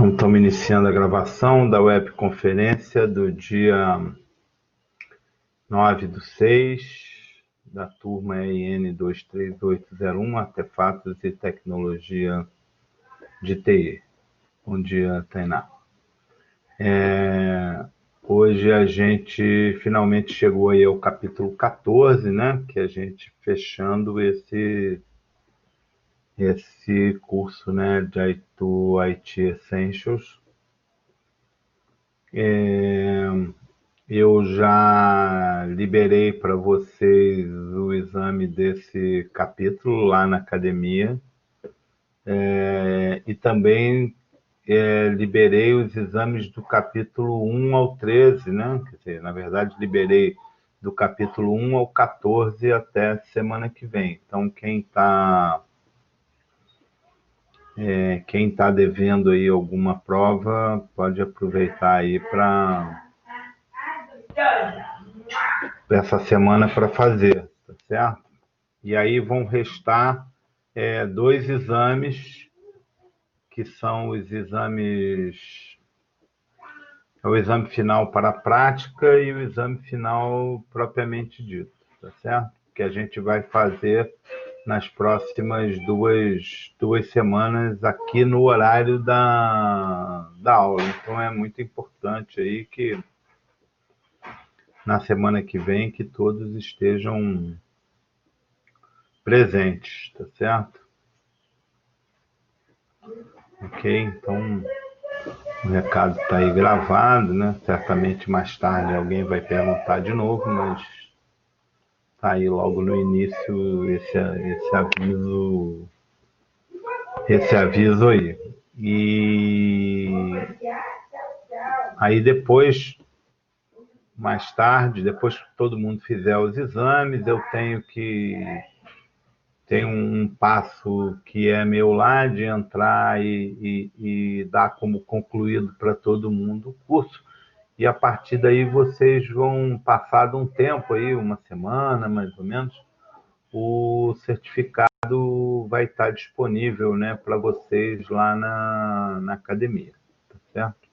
Então, estamos iniciando a gravação da webconferência do dia 9/6, da turma EIN 23801, Artefatos e Tecnologia de TI. Bom dia, Tainá. Hoje a gente finalmente chegou aí ao capítulo 14, né? Que a gente fechando esse curso, né, de IT Essentials. Eu já liberei para vocês o exame desse capítulo lá na academia, e também liberei os exames do capítulo 1 ao 13, né? Quer dizer, na verdade, liberei do capítulo 1 ao 14 até semana que vem. Então, quem tá devendo aí alguma prova, pode aproveitar aí para essa semana para fazer, tá certo? E aí vão restar 2 exames, que são os exames... o exame final para a prática e o exame final propriamente dito, tá certo? Que a gente vai fazer nas próximas duas semanas aqui no horário da aula. Então é muito importante aí que na semana que vem que todos estejam presentes, tá certo? Ok? Então o recado está aí gravado, né? Certamente mais tarde alguém vai perguntar de novo, mas tá aí logo no início esse aviso aí. E aí depois, mais tarde, depois que todo mundo fizer os exames, eu tenho um passo que é meu lá de entrar e dar como concluído para todo mundo o curso. E a partir daí vocês vão, passado um tempo aí, uma semana mais ou menos, o certificado vai estar disponível, né, para vocês lá na academia, tá certo?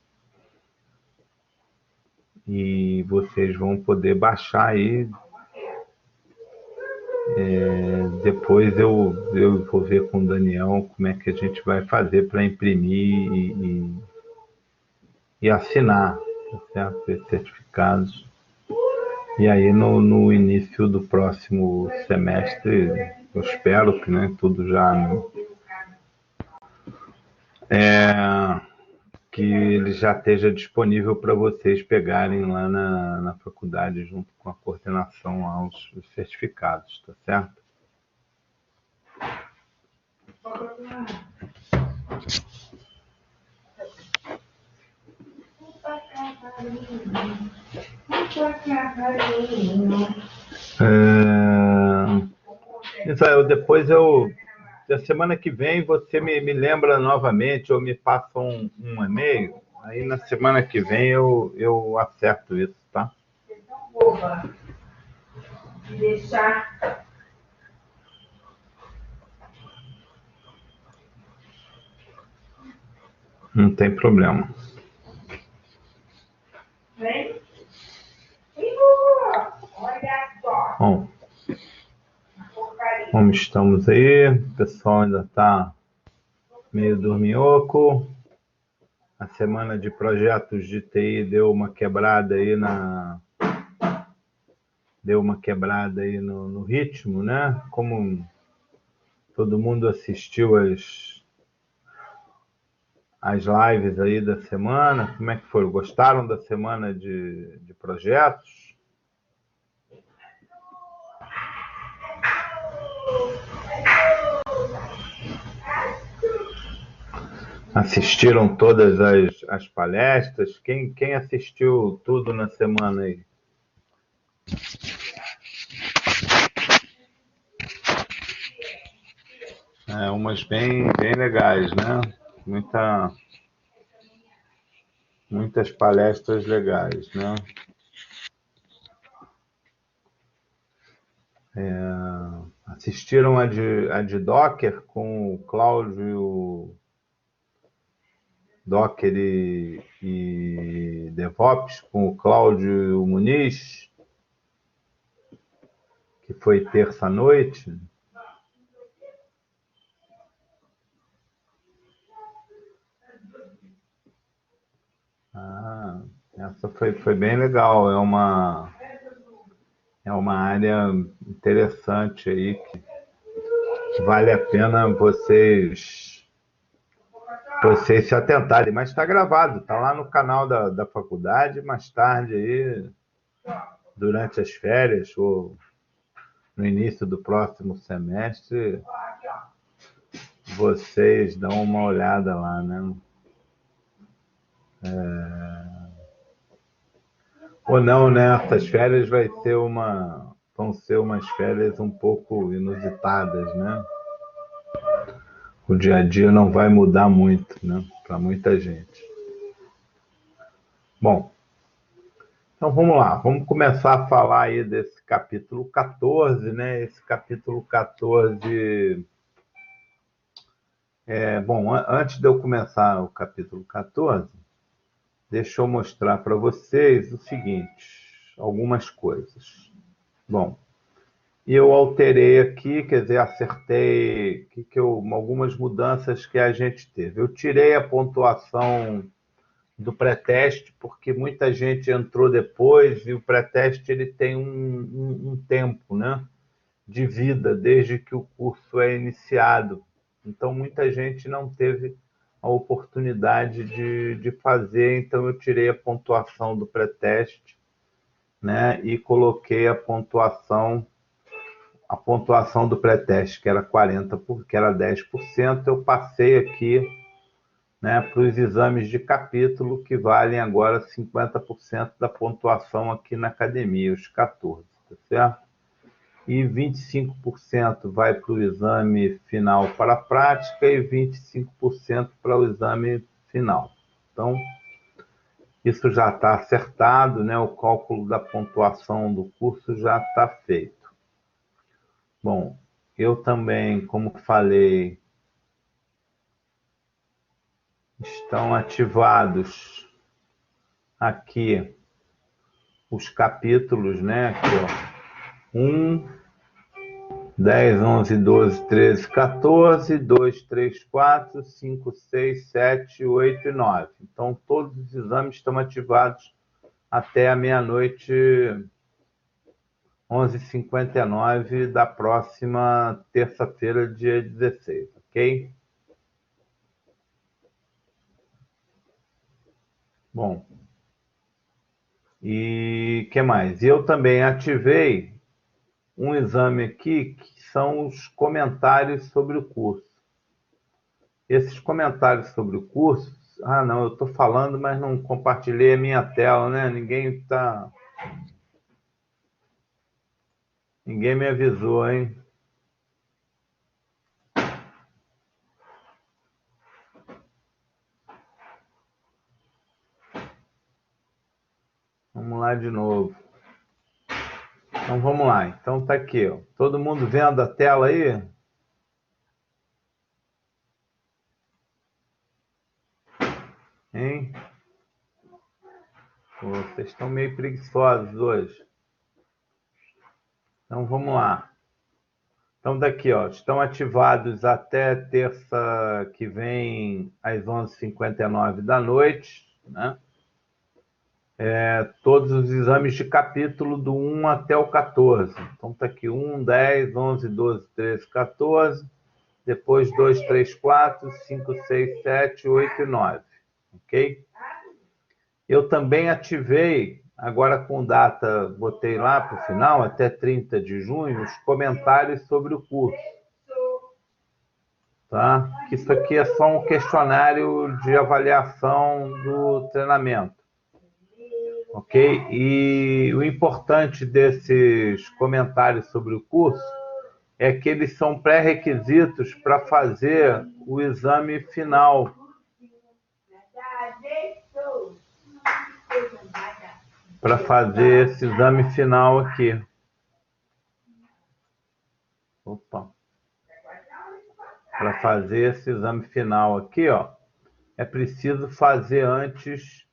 E vocês vão poder baixar aí. Depois eu vou ver com o Daniel como é que a gente vai fazer para imprimir e assinar, tá certo? Esses certificados. E aí no início do próximo semestre, eu espero que, né, tudo já que ele já esteja disponível para vocês pegarem lá na faculdade junto com a coordenação aos certificados, tá certo? Israel, depois da semana que vem você me lembra novamente ou me passa um e-mail, aí na semana que vem eu acerto isso, tá? Não tem problema. Bom, como estamos aí, o pessoal ainda está meio dorminhoco. A semana de projetos de TI deu uma quebrada aí no ritmo, né? Como todo mundo assistiu as lives aí da semana, como é que foram? Gostaram da semana de projetos? Assistiram todas as palestras? Quem assistiu tudo na semana aí? Umas bem legais, né? Muitas palestras legais, né? Assistiram a de Docker com o Cláudio Docker e DevOps com o Cláudio Muniz, que foi terça-noite. Essa foi bem legal. É uma área interessante aí que vale a pena vocês se atentarem. Mas está gravado, está lá no canal da faculdade. Mais tarde aí, durante as férias ou no início do próximo semestre, vocês dão uma olhada lá, né? Ou não, né? Essas férias vão ser umas férias um pouco inusitadas, né? O dia a dia não vai mudar muito, né? Para muita gente. Bom, então vamos lá, vamos começar a falar aí desse capítulo 14, né? Esse capítulo 14. Bom, antes de eu começar o capítulo 14, deixa eu mostrar para vocês o seguinte, algumas coisas. Bom, eu alterei aqui, quer dizer, acertei algumas mudanças que a gente teve. Eu tirei a pontuação do pré-teste, porque muita gente entrou depois e o pré-teste ele tem um tempo, né, de vida desde que o curso é iniciado. Então, muita gente não teve a oportunidade de fazer, então eu tirei a pontuação do pré-teste, né, e coloquei a pontuação do pré-teste, que era 40, que era 10%, eu passei aqui, né, para os exames de capítulo, que valem agora 50% da pontuação aqui na academia, os 14, tá certo? E 25% vai para o exame final para a prática e 25% para o exame final. Então, isso já está acertado, né? O cálculo da pontuação do curso já está feito. Bom, eu também, como falei, estão ativados aqui os capítulos, né? Aqui, ó. 1, 10, 11, 12, 13, 14, 2, 3, 4, 5, 6, 7, 8 e 9. Então, todos os exames estão ativados até a meia-noite, 11h59 da próxima terça-feira, dia 16, ok? Bom, e que mais? Eu também ativei um exame aqui que são os comentários sobre o curso. Esses comentários sobre o curso, não, eu estou falando, mas não compartilhei a minha tela, né? Ninguém me avisou, hein? Vamos lá de novo. Então vamos lá. Então tá aqui, ó. Todo mundo vendo a tela aí? Hein? Pô, vocês estão meio preguiçosos hoje. Então vamos lá. Então daqui, ó, estão ativados até terça que vem às 11h59 da noite, né? Todos os exames de capítulo do 1 até o 14. Então está aqui 1, 10, 11, 12, 13, 14. Depois 2, 3, 4, 5, 6, 7, 8 e 9. Ok? Eu também ativei, agora com data, botei lá para o final, até 30 de junho, os comentários sobre o curso. Tá? Que isso aqui é só um questionário de avaliação do treinamento. Ok? E o importante desses comentários sobre o curso é que eles são pré-requisitos para fazer o exame final. Para fazer esse exame final aqui. Opa. Para fazer esse exame final aqui, ó. é preciso fazer antes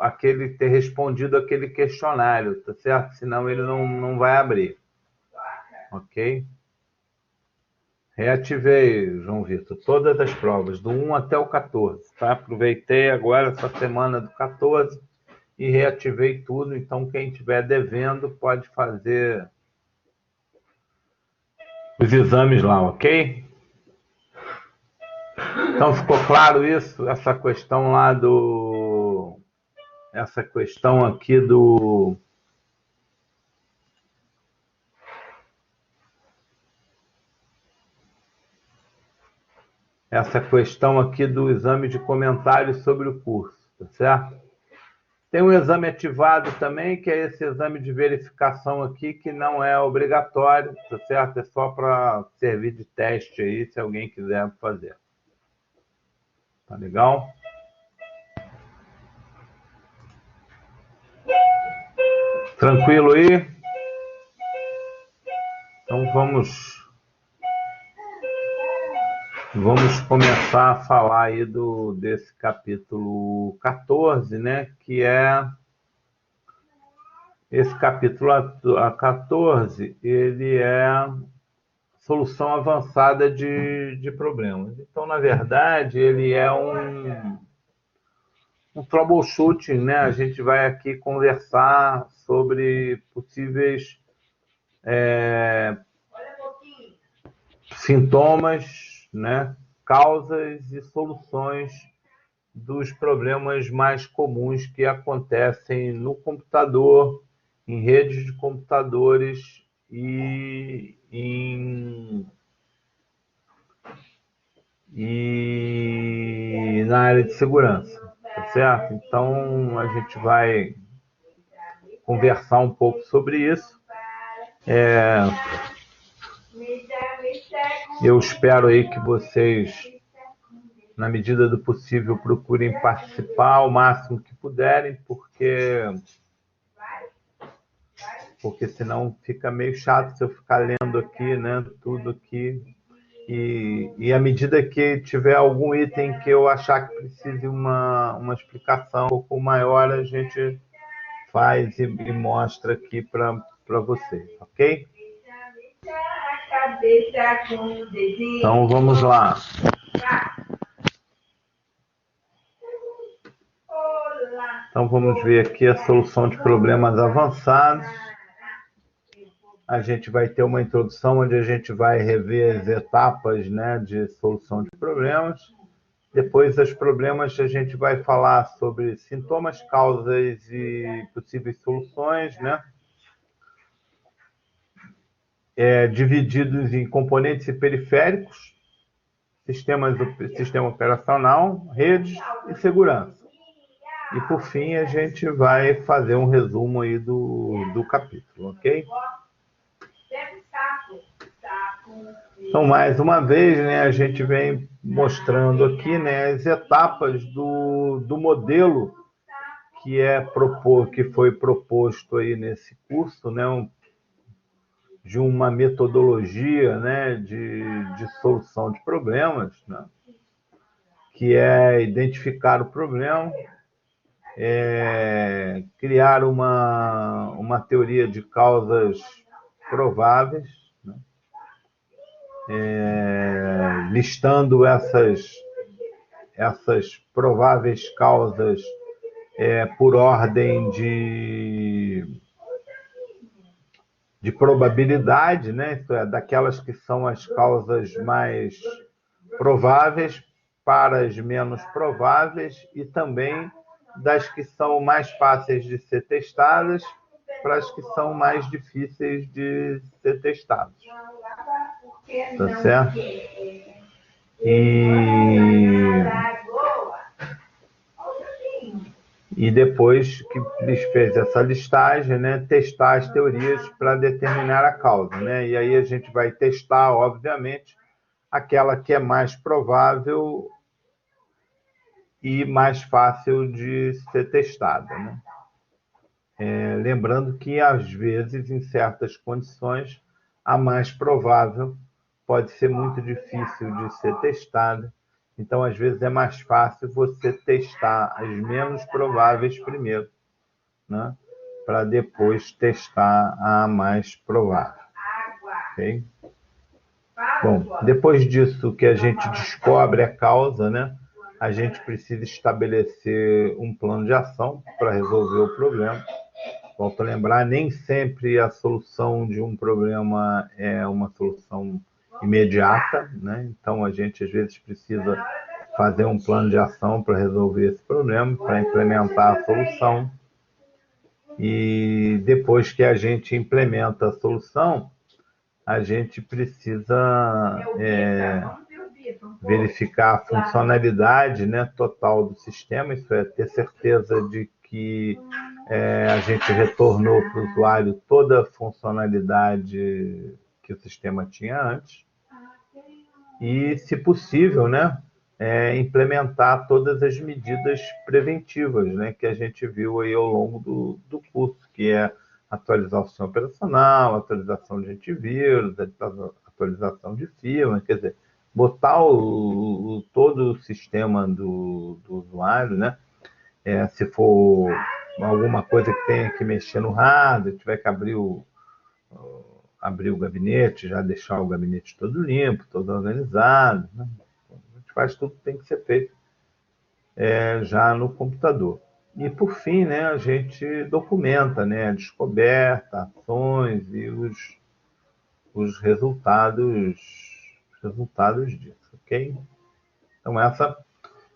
aquele ter respondido aquele questionário, tá certo? Senão ele não vai abrir, ok? Reativei, João Vitor, todas as provas, do 1 até o 14, tá? Aproveitei agora essa semana do 14 e reativei tudo, então quem estiver devendo pode fazer os exames lá, ok? Então ficou claro isso? Essa questão lá do... Essa questão aqui do... Essa questão aqui do exame de comentários sobre o curso, tá certo? Tem um exame ativado também, que é esse exame de verificação aqui, que não é obrigatório, tá certo? É só para servir de teste aí, se alguém quiser fazer. Tá legal? Tranquilo aí? Então vamos começar a falar aí desse capítulo 14, né? Que é esse capítulo a 14, ele é solução avançada de problemas. Então, na verdade, ele é um troubleshooting, né? A gente vai aqui conversar sobre possíveis sintomas, né? Causas e soluções dos problemas mais comuns que acontecem no computador, em redes de computadores e na área de segurança, tá certo? Então, a gente vai conversar um pouco sobre isso. Eu espero aí que vocês, na medida do possível, procurem participar o máximo que puderem, porque senão fica meio chato se eu ficar lendo aqui, né, tudo aqui. E à medida que tiver algum item que eu achar que precise uma explicação um pouco maior, a gente faz e mostra aqui para vocês, ok? Então vamos lá. Então vamos ver aqui a solução de problemas avançados. A gente vai ter uma introdução onde a gente vai rever as etapas, né, de solução de problemas. Depois, os problemas, a gente vai falar sobre sintomas, causas e possíveis soluções, né? Divididos em componentes e periféricos, sistema operacional, redes e segurança. E, por fim, a gente vai fazer um resumo aí do capítulo, ok? Então, mais uma vez, né, a gente vem mostrando aqui, né, as etapas do modelo que foi proposto aí nesse curso, né, de uma metodologia, né, de solução de problemas, né, que é identificar o problema, criar uma teoria de causas prováveis, né, listando essas prováveis causas por ordem de probabilidade, né? Isso é, daquelas que são as causas mais prováveis para as menos prováveis e também das que são mais fáceis de ser testadas para as que são mais difíceis de ser testadas. Tá certo? E depois que eles fez essa listagem, né, testar as teorias para determinar a causa, né? E aí a gente vai testar, obviamente, aquela que é mais provável e mais fácil de ser testada, né? Lembrando que, às vezes, em certas condições, a mais provável pode ser muito difícil de ser testada Então, às vezes, é mais fácil você testar as menos prováveis primeiro, né? Para depois testar a mais provável. Ok? Bom, depois disso que a gente descobre a causa, né? A gente precisa estabelecer um plano de ação para resolver o problema. Volto a lembrar, nem sempre a solução de um problema é uma solução imediata, né? Então a gente às vezes precisa fazer um plano de ação para resolver esse problema, para implementar a solução. E depois que a gente implementa a solução, a gente precisa verificar a funcionalidade, né, total do sistema, isso é, ter certeza de que a gente retornou para o usuário toda a funcionalidade que o sistema tinha antes e, se possível, né, implementar todas as medidas preventivas, né, que a gente viu aí ao longo do curso, que é atualizar o sistema operacional, atualização de antivírus, atualização de firmware, quer dizer, botar todo o sistema do usuário, né? Se for alguma coisa que tenha que mexer no hardware, tiver que abrir o gabinete, já deixar o gabinete todo limpo, todo organizado, né? A gente faz tudo que tem que ser feito já no computador. E, por fim, né, a gente documenta, né, a descoberta, ações e os resultados disso, ok? Então, essa é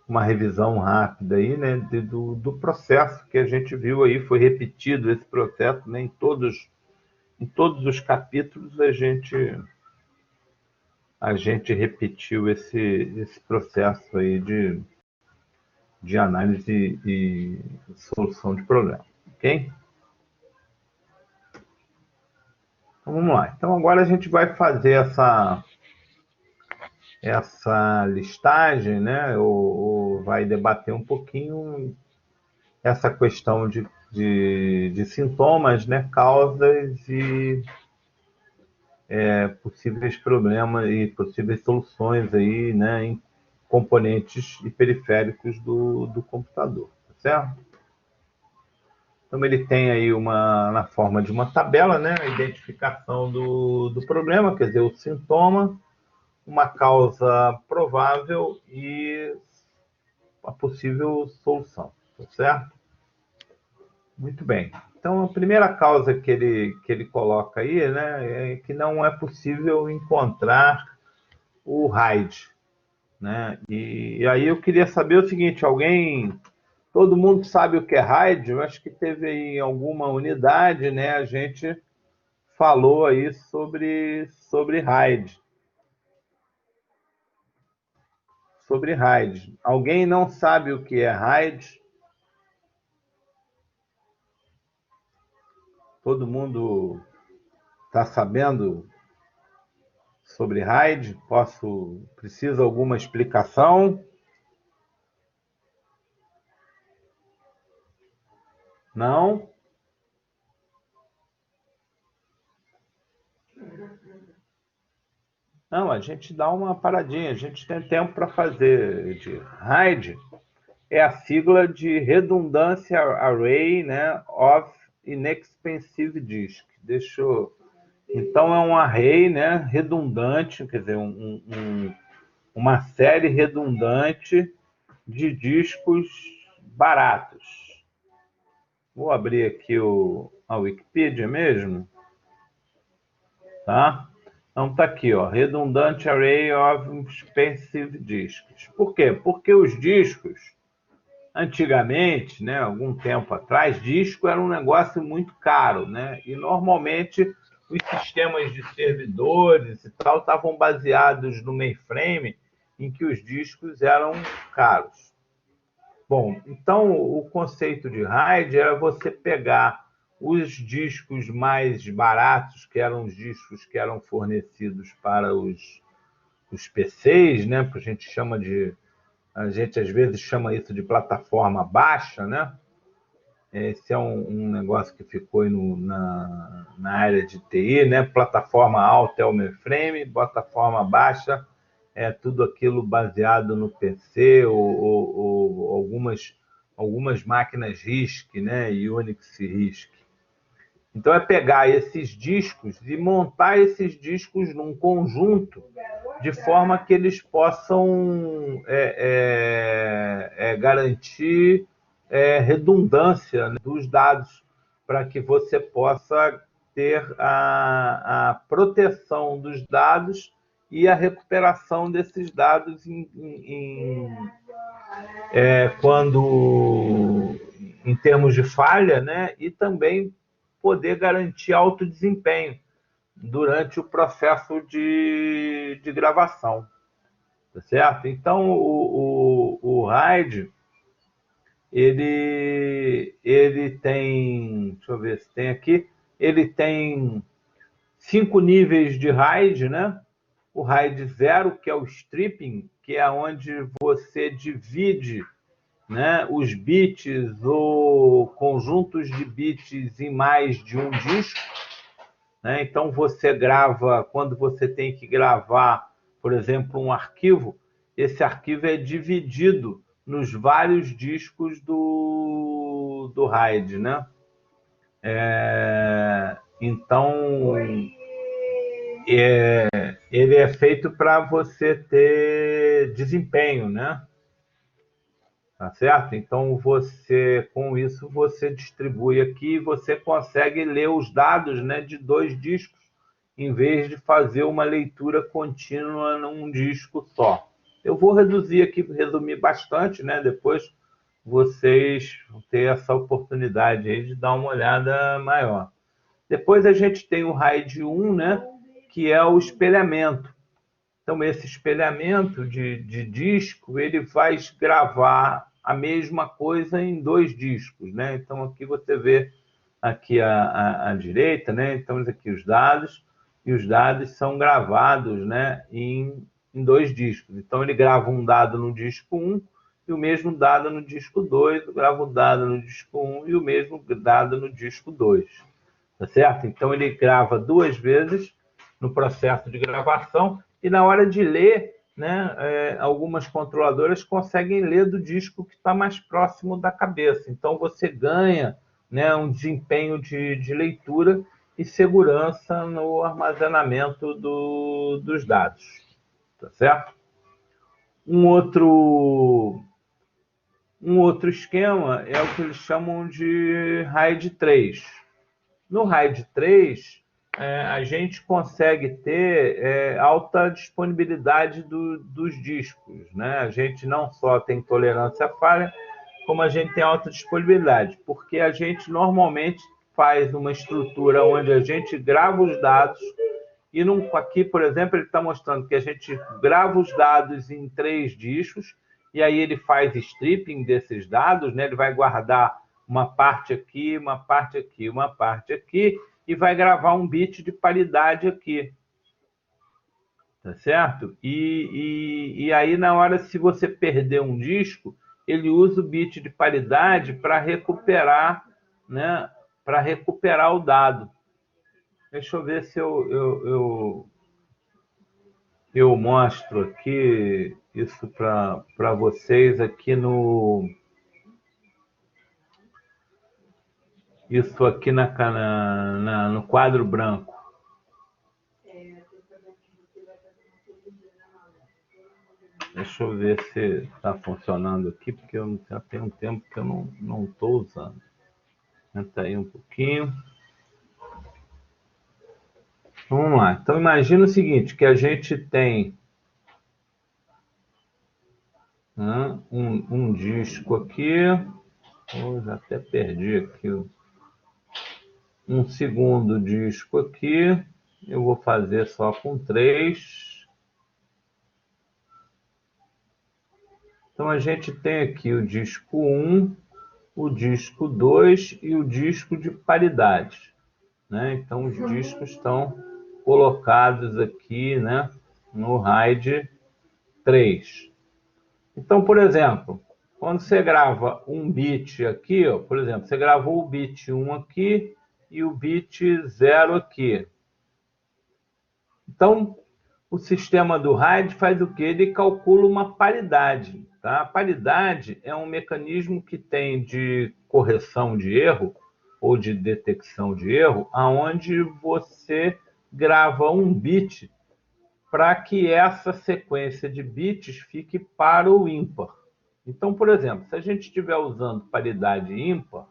uma revisão rápida aí, né, do processo que a gente viu aí, foi repetido esse processo, né, em todos os capítulos a gente repetiu esse processo aí de análise e solução de problema, ok? Então, vamos lá. Então, agora a gente vai fazer essa listagem, né? Ou vai debater um pouquinho essa questão de sintomas, né? Causas e possíveis problemas e possíveis soluções aí, né? Em componentes e periféricos do computador, tá certo? Então, ele tem aí na forma de uma tabela, né? A identificação do problema, quer dizer, o sintoma, uma causa provável e a possível solução, tá certo? Muito bem. Então, a primeira causa que ele coloca aí, né, é que não é possível encontrar o RAID, né? E aí eu queria saber o seguinte, todo mundo sabe o que é RAID? Eu acho que teve aí alguma unidade, né, a gente falou aí sobre RAID. Sobre RAID. Alguém não sabe o que é RAID? Todo mundo está sabendo sobre RAID? Precisa alguma explicação? Não? Não, a gente dá uma paradinha, a gente tem tempo para fazer. RAID é a sigla de Redundância Array, né, of Inexpensive Disk. Então, é um array, né, redundante, quer dizer, uma série redundante de discos baratos. Vou abrir aqui a Wikipedia mesmo, tá? Então tá aqui, ó, Redundant Array of Expensive Disks. Por quê? Porque os discos, antigamente, né, algum tempo atrás, disco era um negócio muito caro, né? E normalmente os sistemas de servidores e tal estavam baseados no mainframe, em que os discos eram caros. Bom, então o conceito de RAID era você pegar os discos mais baratos, que eram os discos que eram fornecidos para os PCs, né? A gente às vezes chama isso de plataforma baixa, né? Esse é um negócio que ficou aí na área de TI, né? Plataforma alta é o mainframe, plataforma baixa é tudo aquilo baseado no PC ou algumas máquinas RISC, né? Unix RISC. Então, é pegar esses discos e montar esses discos num conjunto de forma que eles possam garantir redundância, né, dos dados, para que você possa ter a proteção dos dados e a recuperação desses dados em termos de falha, né? E também poder garantir alto desempenho durante o processo de gravação, tá certo? Então, o RAID, ele tem, deixa eu ver se tem aqui, ele tem 5 níveis de RAID, né? O RAID 0, que é o stripping, que é onde você divide, né, os bits ou conjuntos de bits em mais de um disco, né? Então, você grava, quando você tem que gravar, por exemplo, um arquivo, esse arquivo é dividido nos vários discos do RAID, né? Então, ele é feito para você ter desempenho, né? Tá certo? Então, você, com isso, você distribui aqui e você consegue ler os dados, né, de 2 discos, em vez de fazer uma leitura contínua num disco só. Eu vou reduzir aqui, resumir bastante, né? Depois vocês vão ter essa oportunidade aí de dar uma olhada maior. Depois a gente tem o RAID 1, né, que é o espelhamento. Então, esse espelhamento de disco, ele vai gravar a mesma coisa em 2 discos, né? Então, aqui você vê aqui à direita, né? Então, aqui os dados, e os dados são gravados, né, em 2 discos. Então, ele grava um dado no disco 1 e o mesmo dado no disco 2, grava o dado no disco 1 e o mesmo dado no disco 2. Tá certo? Então, ele grava 2 vezes no processo de gravação e na hora de ler, né, algumas controladoras conseguem ler do disco que está mais próximo da cabeça. Então, você ganha, né, um desempenho de leitura e segurança no armazenamento dos dados. Tá certo? Um outro esquema é o que eles chamam de RAID 3. No RAID 3, a gente consegue ter alta disponibilidade dos discos, né? A gente não só tem tolerância à falha, como a gente tem alta disponibilidade, porque a gente normalmente faz uma estrutura onde a gente grava os dados e aqui, por exemplo, ele está mostrando que a gente grava os dados em 3 discos e aí ele faz stripping desses dados, né? Ele vai guardar uma parte aqui, uma parte aqui, uma parte aqui e vai gravar um bit de paridade aqui. Tá certo? E aí, na hora, se você perder um disco, ele usa o bit de paridade para recuperar, né? Para recuperar o dado. Deixa eu ver se eu mostro aqui isso para vocês aqui isso aqui no quadro branco. Deixa eu ver se está funcionando aqui, porque já tem um tempo que eu não estou usando. Entra aí um pouquinho. Vamos lá. Então, imagina o seguinte, que a gente tem um disco aqui. Já até perdi aqui. Um segundo disco aqui. Eu vou fazer só com 3. Então, a gente tem aqui o disco 1, o disco 2 e o disco de paridade, né? Então, os discos estão colocados aqui, né, no RAID 3. Então, por exemplo, quando você grava um bit aqui, ó, por exemplo, você gravou o bit 1 aqui e o bit 0 aqui. Então, O sistema do RAID faz o quê? Ele calcula uma paridade. Tá? A paridade é um mecanismo que tem de correção de erro ou de detecção de erro, aonde você grava um bit para que essa sequência de bits fique par ou ímpar. Então, por exemplo, se a gente estiver usando paridade ímpar,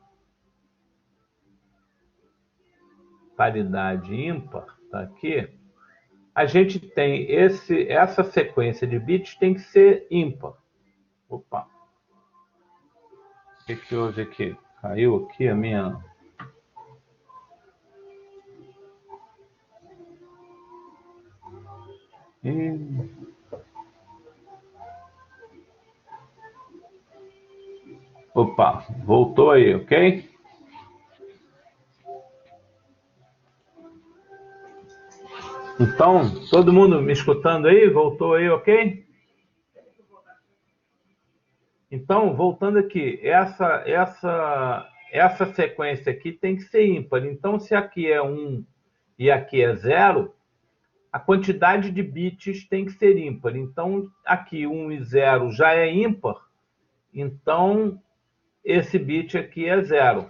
tá aqui, a gente tem essa sequência de bits tem que ser ímpar. Opa, o que houve aqui? Caiu aqui a minha... Opa, voltou aí, ok? Então, todo mundo me escutando aí? Voltou aí, ok? Então, voltando aqui, essa sequência aqui tem que ser ímpar. Então, se aqui é 1 e aqui é 0, a quantidade de bits tem que ser ímpar. Então, aqui 1 e 0 já é ímpar, então esse bit aqui é 0.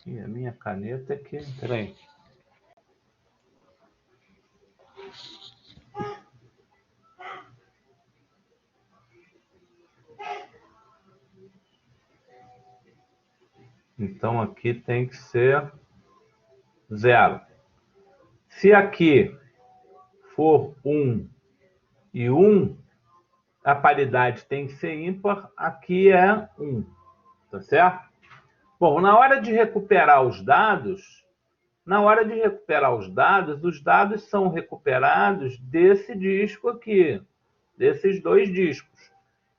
E a minha caneta aqui, peraí. Então aqui tem que ser 0. Se aqui for 1 e 1, a paridade tem que ser ímpar, aqui é 1, tá certo? Bom, os dados são recuperados desse disco aqui, desses dois discos.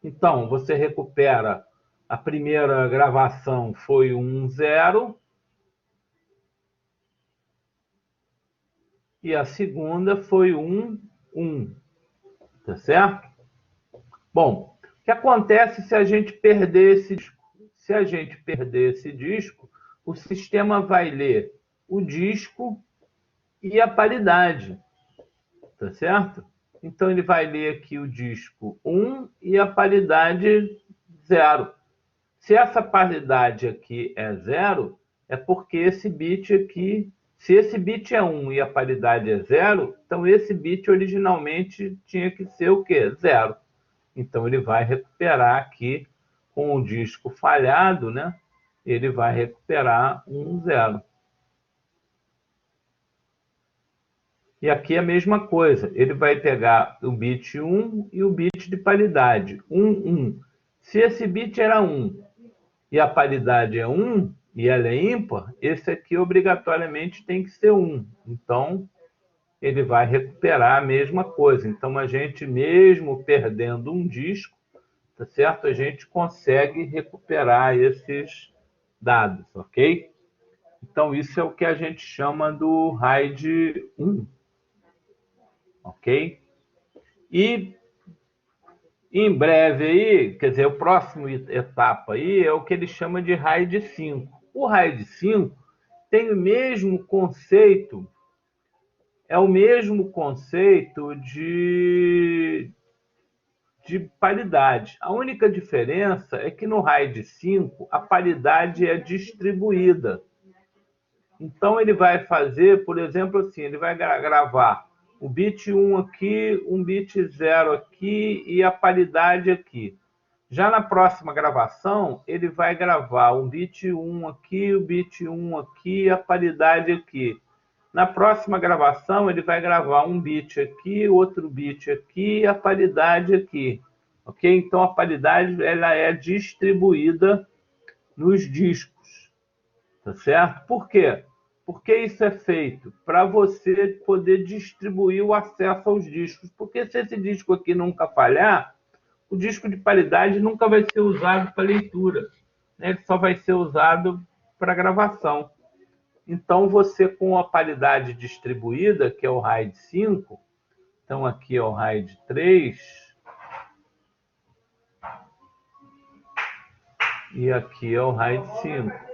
Então, você recupera, a primeira gravação foi 1-0 e a segunda foi 1-1, tá certo? Bom, o que acontece se a gente perder esse disco? Se a gente perder esse disco, o sistema vai ler o disco e a paridade, tá certo? Então ele vai ler aqui o disco 1 e a paridade 0. Se essa paridade aqui é 0, é porque esse bit aqui, se esse bit é 1 e a paridade é 0, então esse bit originalmente tinha que ser o quê? 0. Então ele vai recuperar aqui com o disco falhado, né? Ele vai recuperar 0. E aqui é a mesma coisa, ele vai pegar o bit 1 e o bit de paridade, 1. Se esse bit era 1 e a paridade é 1 e ela é ímpar, esse aqui obrigatoriamente tem que ser 1. Então, ele vai recuperar a mesma coisa. Então, a gente, mesmo perdendo um disco, tá certo? A gente consegue recuperar esses dados, ok? Então, isso é o que a gente chama do RAID 1, ok? E em breve aí, quer dizer, o próximo etapa aí é o que ele chama de RAID 5. O RAID 5 tem o mesmo conceito, é o mesmo conceito de paridade. A única diferença é que no RAID 5 a paridade é distribuída. Então ele vai fazer, por exemplo, assim, ele vai gravar o bit 1 aqui, um bit 0 aqui e a paridade aqui. Já na próxima gravação, ele vai gravar um bit 1 aqui, o bit 1 aqui e a paridade aqui. Na próxima gravação, ele vai gravar um bit aqui, outro bit aqui e a paridade aqui. Ok? Então a paridade ela é distribuída nos discos. Tá certo? Por quê? Porque isso é feito para você poder distribuir o acesso aos discos. Porque se esse disco aqui nunca falhar, o disco de paridade nunca vai ser usado para leitura, né? Ele só vai ser usado para gravação. Então, você com a paridade distribuída, que é o RAID 5, então aqui é o RAID 3, e aqui é o RAID 5.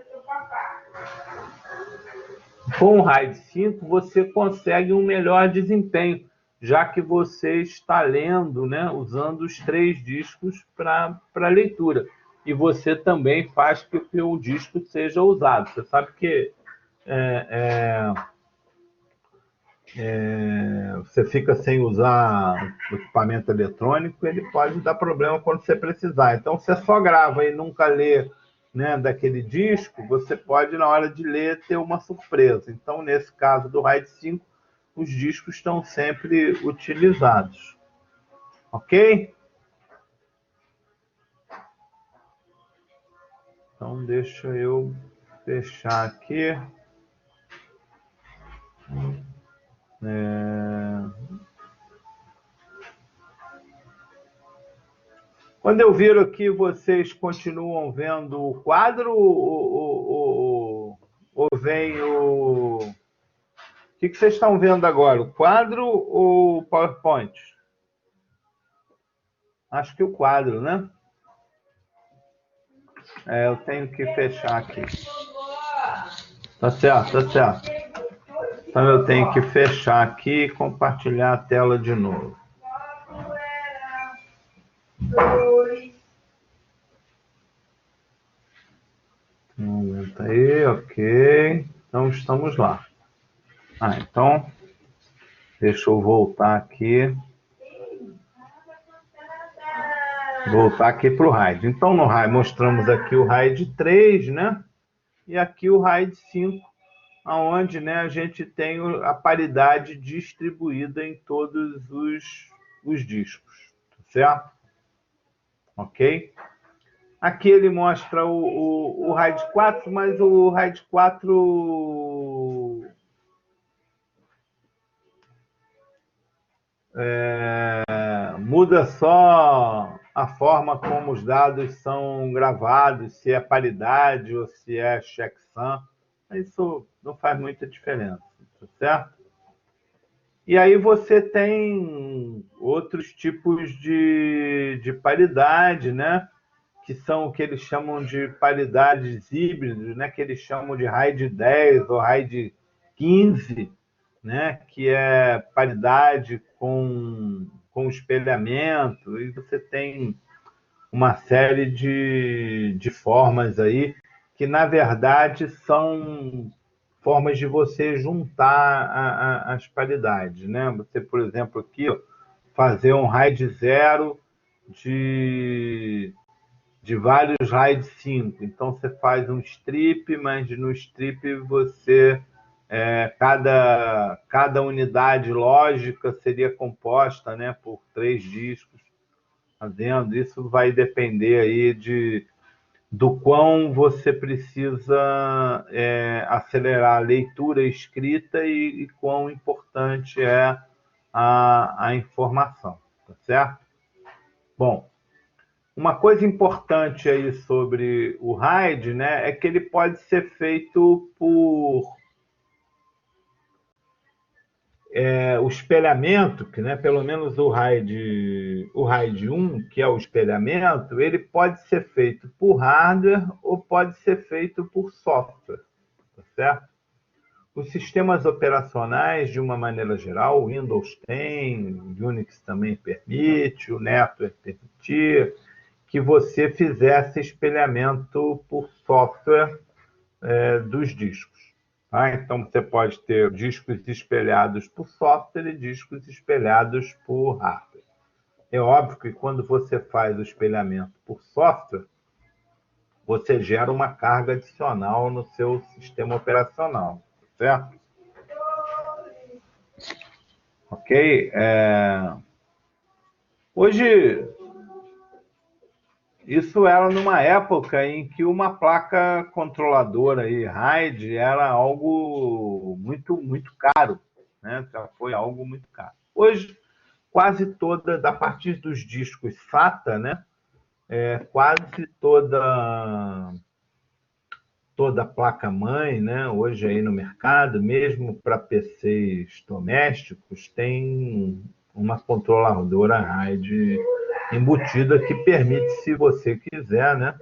Com o RAID 5, você consegue um melhor desempenho, já que você está lendo, né, usando os 3 discos para leitura. E você também faz que o seu disco seja usado. Você sabe que você fica sem usar o equipamento eletrônico, ele pode dar problema quando você precisar. Então, você só grava e nunca lê, né, daquele disco, você pode, na hora de ler, ter uma surpresa. Então, nesse caso do RAID 5, os discos estão sempre utilizados. Ok? Então, deixa eu fechar aqui. Quando eu viro aqui, vocês continuam vendo o quadro ou vem o... O que vocês estão vendo agora? O quadro ou o PowerPoint? Acho que o quadro, né? Eu tenho que fechar aqui. Tá certo, tá certo. Então eu tenho que fechar aqui e compartilhar a tela de novo. Aumenta aí, ok. Então estamos lá. Então, deixa eu voltar aqui. Voltar aqui para o RAID. Então, no RAID, mostramos aqui o RAID 3, né? E aqui o RAID 5, onde, né, a gente tem a paridade distribuída em todos os discos, certo? Ok? Aqui ele mostra o RAID 4, mas o RAID 4 muda só a forma como os dados são gravados, se é paridade ou se é checksum. Isso não faz muita diferença, tá certo? E aí você tem outros tipos de paridade, né? Que são o que eles chamam de paridades híbridas, né? Que eles chamam de RAID 10 ou RAID 15, né? Que é paridade com espelhamento, e você tem uma série de formas aí que, na verdade, são formas de você juntar as paridades, né? Você, por exemplo, aqui, ó, fazer um RAID 0 de vários RAID 5. Então, você faz um strip, mas no strip você... cada unidade lógica seria composta, né, por 3 discos. Fazendo isso vai depender aí do quão você precisa acelerar a leitura e escrita e quão importante é a informação, tá certo? Bom, uma coisa importante aí sobre o RAID, né, é que ele pode ser feito por o espelhamento, que, né, pelo menos o RAID 1, que é o espelhamento, ele pode ser feito por hardware ou pode ser feito por software, tá certo? Os sistemas operacionais, de uma maneira geral, o Windows tem, o Unix também permite, o NetWare permitia, que você fizesse espelhamento por software dos discos. Tá? Então, você pode ter discos espelhados por software e discos espelhados por hardware. É óbvio que quando você faz o espelhamento por software, você gera uma carga adicional no seu sistema operacional, certo? Ok? Hoje, isso era numa época em que uma placa controladora aí, RAID, era algo muito, muito caro, né? Já foi algo muito caro. Hoje, quase toda, a partir dos discos SATA, né? Quase toda placa-mãe, né? Hoje aí no mercado, mesmo para PCs domésticos, tem uma controladora RAID embutida que permite, se você quiser, né,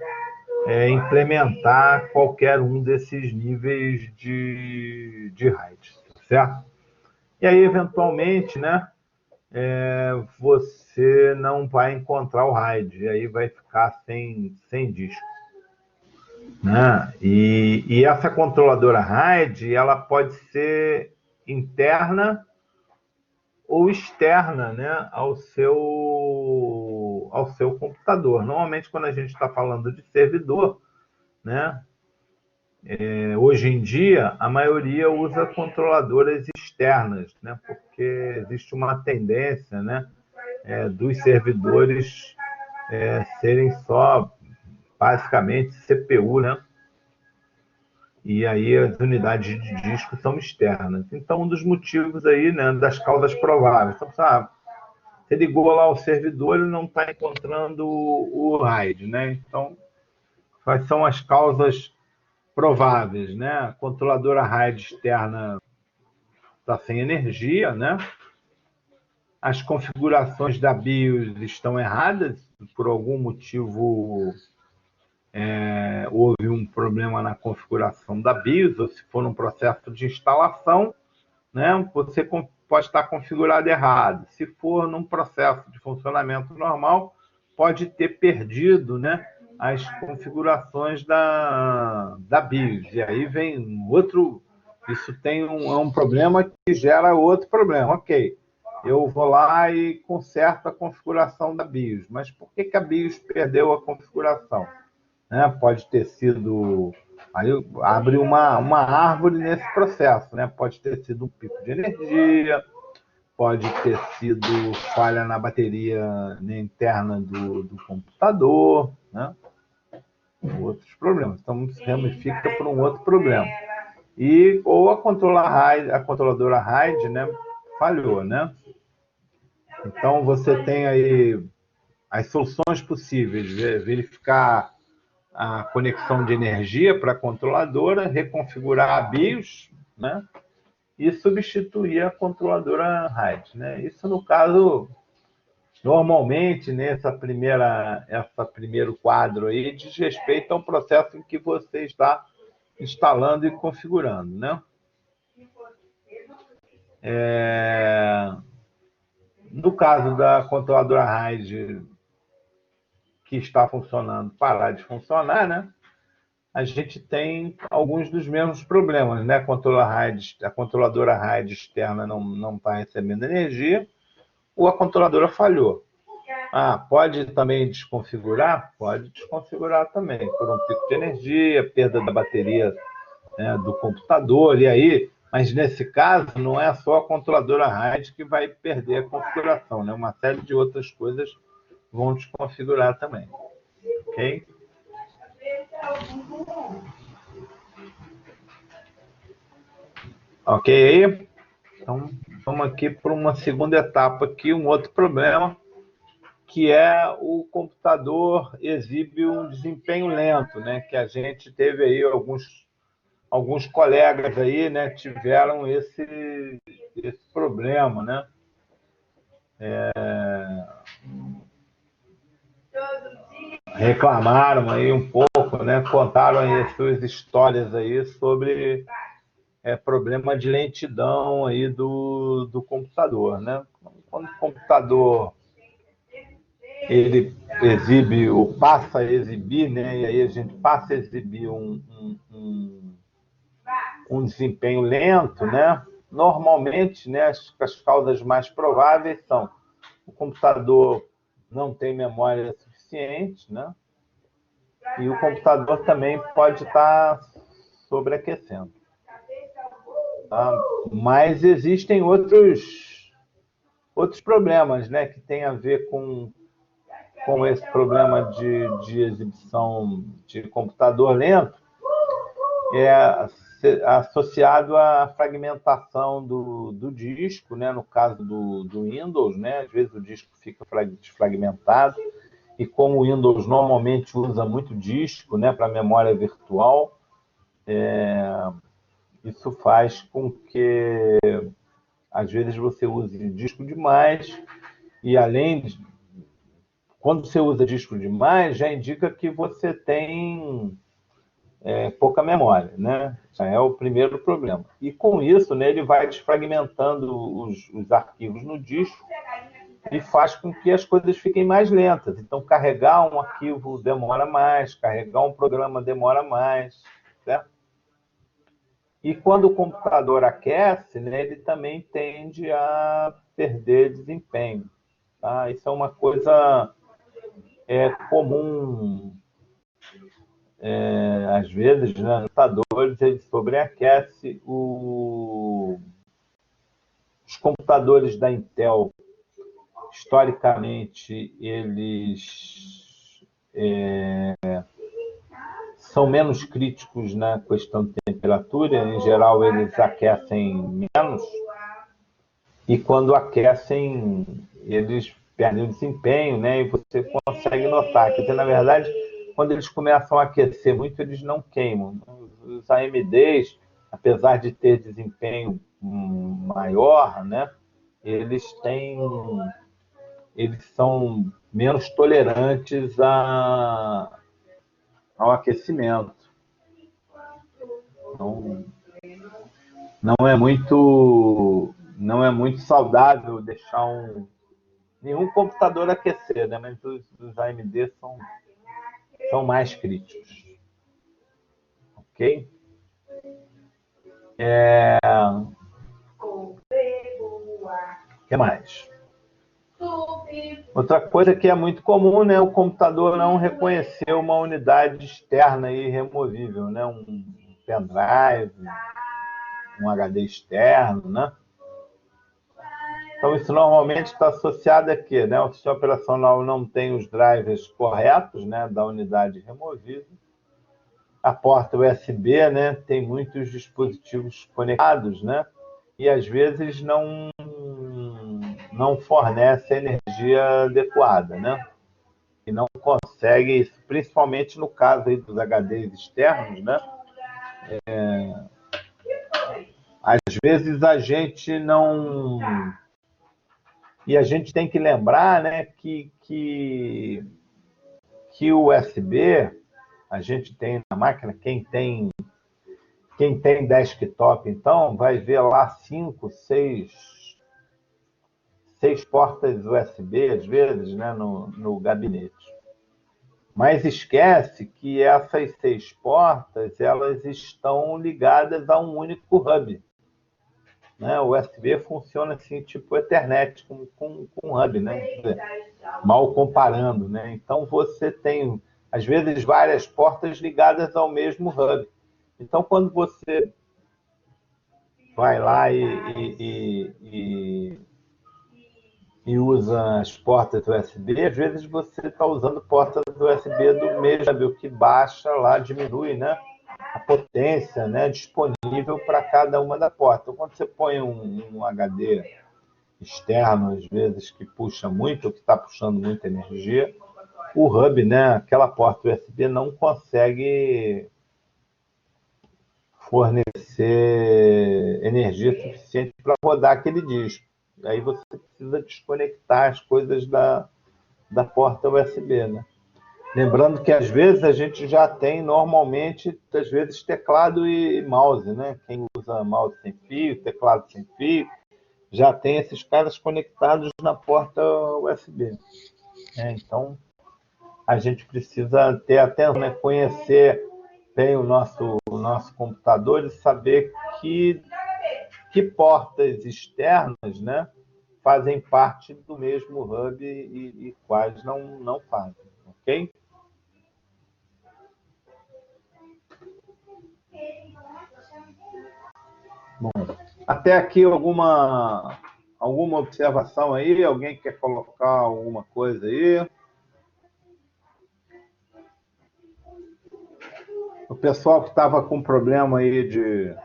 implementar qualquer um desses níveis de RAID, certo? E aí, eventualmente, né, você não vai encontrar o RAID, e aí vai ficar sem disco. Né? E essa controladora RAID, ela pode ser interna ou externa, né, ao seu computador. Normalmente, quando a gente está falando de servidor, né, hoje em dia, a maioria usa controladoras externas, né, porque existe uma tendência, né, dos servidores serem só, basicamente, CPU, né? E aí as unidades de disco são externas. Então, um dos motivos aí, né, das causas prováveis. Então, você ligou lá o servidor e não está encontrando o RAID, né? Então, quais são as causas prováveis, né? A controladora RAID externa está sem energia, né? As configurações da BIOS estão erradas, por algum motivo houve um problema na configuração da BIOS, ou se for um processo de instalação, né, você pode estar configurado errado. Se for num processo de funcionamento normal, pode ter perdido, né, as configurações da BIOS. E aí vem outro. Isso é um problema que gera outro problema. Ok, eu vou lá e conserto a configuração da BIOS, mas por que a BIOS perdeu a configuração? Né? Pode ter sido. Aí abre uma árvore nesse processo, né? Pode ter sido um pico de energia, pode ter sido falha na bateria, né, interna do computador, né? Outros problemas. Então, se ramifica por um outro problema. Ou a controladora RAID, né, falhou, né? Então, você tem aí as soluções possíveis, verificar a conexão de energia para a controladora, reconfigurar a BIOS, né? E substituir a controladora RAID, né? Isso, no caso, normalmente, nessa primeiro quadro aí, diz respeito ao processo em que você está instalando e configurando, né? No caso da controladora RAID que está funcionando, parar de funcionar, né? A gente tem alguns dos mesmos problemas, né? A controladora RAID externa não está recebendo energia, ou a controladora falhou. Pode também desconfigurar? Pode desconfigurar também, por um pico de energia, perda da bateria, né, do computador, e aí, mas nesse caso não é só a controladora RAID que vai perder a configuração, né? Uma série de outras coisas vão desconfigurar também, ok? Ok aí? Então, vamos aqui para uma segunda etapa aqui, um outro problema, que é o computador exibe um desempenho lento, né? Que a gente teve aí alguns colegas aí, né, tiveram esse problema, né? Reclamaram aí um pouco, né? Contaram aí as suas histórias aí sobre problema de lentidão aí do computador, né? Quando o computador ele exibe ou passa a exibir, né? E aí a gente passa a exibir um desempenho lento, né? Normalmente, né, as causas mais prováveis são o computador não tem memória suficiente, né? E o computador também pode estar sobreaquecendo. Tá? Mas existem outros problemas, né, que tem a ver com esse problema de exibição de computador lento, associado à fragmentação do disco, né? No caso do Windows, né? Às vezes o disco fica desfragmentado, e como o Windows normalmente usa muito disco, né, para memória virtual, isso faz com que às vezes você use disco demais, e além quando você usa disco demais, já indica que você tem pouca memória, né? Já é o primeiro problema. E com isso, né, ele vai desfragmentando os arquivos no disco e faz com que as coisas fiquem mais lentas. Então, carregar um arquivo demora mais, carregar um programa demora mais, certo? E quando o computador aquece, né, ele também tende a perder desempenho. Tá? Isso é uma coisa comum. Às vezes, né, os computadores eles sobreaquecem. Os computadores da Intel, historicamente, eles são menos críticos na questão de temperatura. Em geral, eles aquecem menos. E quando aquecem, eles perdem o desempenho, né? E você consegue notar que, na verdade, quando eles começam a aquecer muito, eles não queimam. Os AMDs, apesar de ter desempenho maior, né? Eles são menos tolerantes ao aquecimento. Então, não é muito saudável deixar nenhum computador aquecer, né? Mas os AMD são mais críticos. Ok? O que mais? Outra coisa que é muito comum, né? O computador não reconhecer uma unidade externa e removível, né? Um pendrive, um HD externo, né? Então, isso normalmente está associado a quê? Né? O sistema operacional não tem os drivers corretos, né, da unidade removível. A porta USB, né, tem muitos dispositivos conectados, né, e às vezes não fornece a energia adequada, né, e não consegue isso, principalmente no caso aí dos HDs externos, né. Às vezes a gente não... E a gente tem que lembrar, né, que o USB, a gente tem na máquina, quem tem desktop, então, vai ver lá 5, 6 portas USB, às vezes, né, no gabinete. Mas esquece que essas 6 portas, elas estão ligadas a um único hub. Né? O USB funciona assim, tipo Ethernet, com hub, né? Mal comparando, né? Então, você tem, às vezes, várias portas ligadas ao mesmo hub. Então, quando você vai lá e usa as portas USB, às vezes você está usando portas USB do mesmo hub, o que baixa lá, diminui, né? A potência, né, disponível para cada uma da porta. Então, quando você põe um HD externo, às vezes, que puxa muito, ou que está puxando muita energia, o hub, né, aquela porta USB, não consegue fornecer energia suficiente para rodar aquele disco. Aí você precisa desconectar as coisas da porta USB, né? Lembrando que às vezes a gente já tem normalmente, às vezes, teclado e mouse, né? Quem usa mouse sem fio, teclado sem fio, já tem esses caras conectados na porta USB. Então, a gente precisa ter atenção, né? Conhecer bem o nosso computador e saber que portas externas, né, fazem parte do mesmo hub e quais não fazem, ok? Bom, até aqui alguma observação aí? Alguém quer colocar alguma coisa aí? O pessoal que estava com problema aí